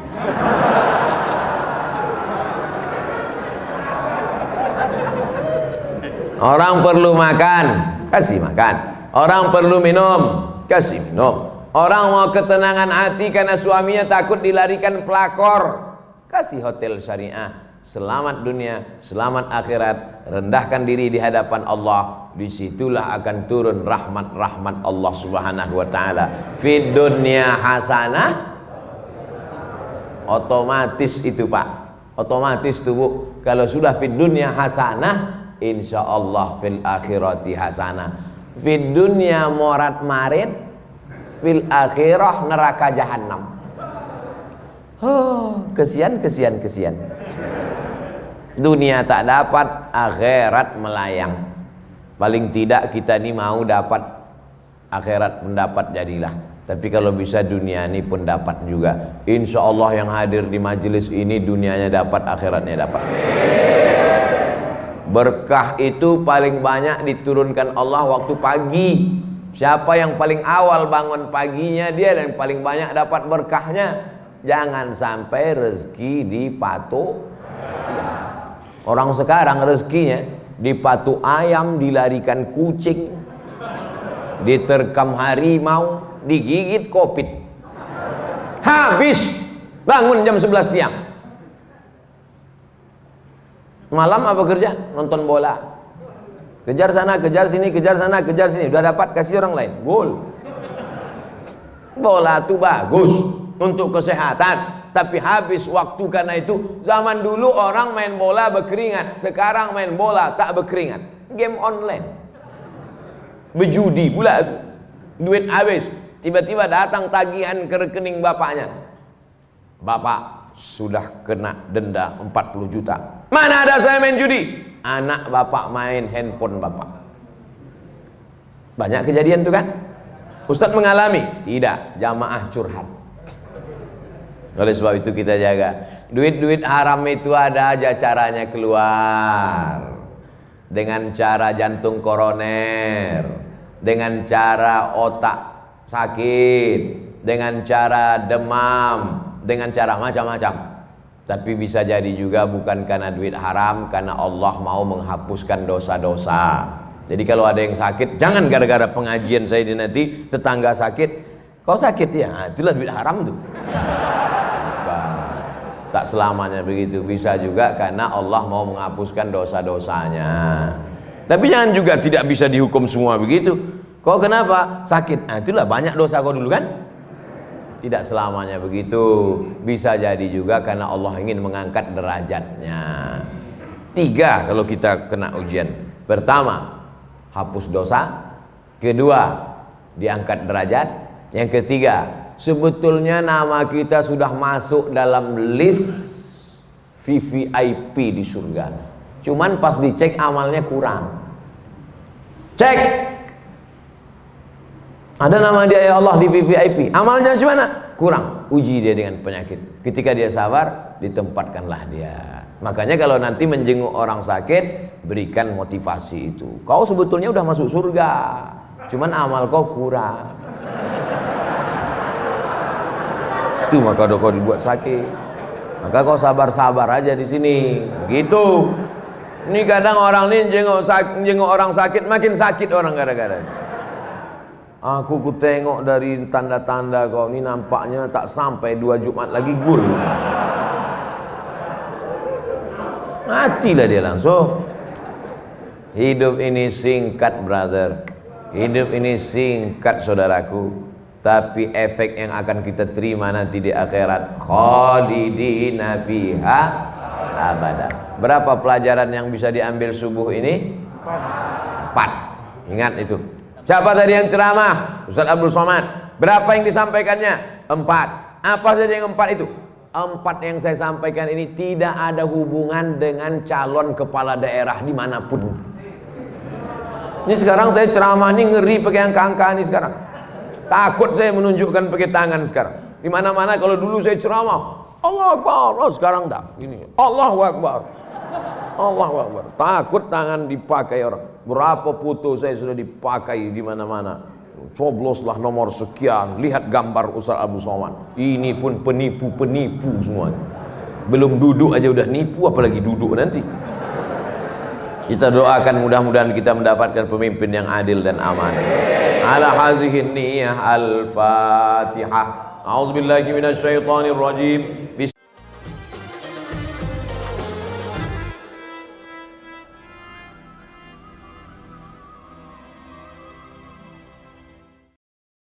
[SPEAKER 1] Orang perlu makan, kasih makan. Orang perlu minum, kasih minum. Orang mau ketenangan hati karena suaminya takut dilarikan pelakor, kasih hotel syariah. Selamat dunia, selamat akhirat. Rendahkan diri di hadapan Allah. Disitulah akan turun rahmat-rahmat Allah subhanahu wa ta'ala. Fid dunya hasanah. Otomatis itu Pak, otomatis tuh Bu. Kalau sudah fid dunya hasanah, insya Allah fil akhirati hasanah. Fid dunya morat marid, fil akhirah neraka jahannam. Oh, kesian. Dunia tak dapat, akhirat melayang. Paling tidak kita ini mau dapat akhirat, mendapat jadilah. Tapi kalau bisa dunia ini pun dapat juga. Insya Allah yang hadir di majelis ini dunianya dapat, akhiratnya dapat. Berkah itu paling banyak diturunkan Allah waktu pagi. Siapa yang paling awal bangun paginya, dia yang paling banyak dapat berkahnya. Jangan sampai rezeki dipatok. Orang sekarang rezekinya dipatok ayam, dilarikan kucing, diterkam harimau, digigit kopit. Habis bangun jam 11 siang. Malam apa kerja? Nonton bola. Kejar sana, kejar sini, kejar sana, kejar sini. Udah dapat, kasih orang lain. Gol. Bola itu bagus untuk kesehatan. Tapi habis waktu karena itu. Zaman dulu orang main bola berkeringat. Sekarang main bola tak berkeringat. Game online. Berjudi pula itu. Duit habis. Tiba-tiba datang tagihan ke rekening bapaknya. Bapak sudah kena denda 40 juta. Mana ada saya main judi? Anak bapak main handphone bapak. Banyak kejadian tuh kan? Ustadz mengalami? Tidak, jamaah curhat. Oleh sebab itu kita jaga. Duit-duit haram itu ada aja caranya keluar. Dengan cara jantung koroner, dengan cara otak sakit, dengan cara demam, dengan cara macam-macam. Tapi bisa jadi juga bukan karena duit haram, karena Allah mau menghapuskan dosa-dosa. Jadi kalau ada yang sakit, jangan gara-gara pengajian saya ini nanti tetangga sakit, kau sakit ya, itulah duit haram tuh. Tak selamanya begitu, bisa juga karena Allah mau menghapuskan dosa-dosanya. Tapi jangan juga tidak bisa dihukum semua begitu. Kau kenapa sakit? Itulah banyak dosa kau dulu kan? Tidak selamanya begitu. Bisa jadi juga karena Allah ingin mengangkat derajatnya. 3 kalau kita kena ujian. Pertama, hapus dosa. Kedua, diangkat derajat. Yang ketiga, sebetulnya nama kita sudah masuk dalam list VVIP di surga. Cuman pas dicek amalnya kurang. Cek. Ada nama dia ya Allah di VVIP. Amalnya gimana? Kurang. Uji dia dengan penyakit. Ketika dia sabar, ditempatkanlah dia. Makanya kalau nanti menjenguk orang sakit, berikan motivasi itu. Kau sebetulnya udah masuk surga. Cuman amal kau kurang. Itu maka kau dibuat sakit. Maka kau sabar-sabar aja di sini. Gitu. Ini kadang orang ini jenguk orang sakit, makin sakit orang gara-gara. Aku tengok dari tanda-tanda kau ini nampaknya tak sampai 2 Jumat lagi gul. Matilah dia langsung. Hidup ini singkat brother. Hidup ini singkat saudaraku. Tapi efek yang akan kita terima nanti di akhirat, khalidina fiha abada. Berapa pelajaran yang bisa diambil subuh ini? 4. Ingat itu. Siapa tadi yang ceramah? Ustaz Abdul Somad. Berapa yang disampaikannya? 4. Apa saja yang 4 itu? 4 yang saya sampaikan ini tidak ada hubungan dengan calon kepala daerah dimanapun. Ini sekarang saya ceramah ini ngeri pakai angka-angka ini sekarang. Takut saya menunjukkan pakai tangan sekarang. Di mana-mana kalau dulu saya ceramah, Allahu Akbar. Oh, sekarang dah. Ini Allahu Akbar. Allahu Akbar. Takut tangan dipakai orang. Berapa foto saya sudah dipakai di mana-mana. Cobloslah nomor sekian, lihat gambar Ustaz Abu Somad. Ini pun penipu-penipu semua. Belum duduk aja udah nipu, apalagi duduk nanti. Kita doakan mudah-mudahan kita mendapatkan pemimpin yang adil dan aman. Ala hazihin niyah al-Fatihah. A'udzubillahi minasyaitonir rajim.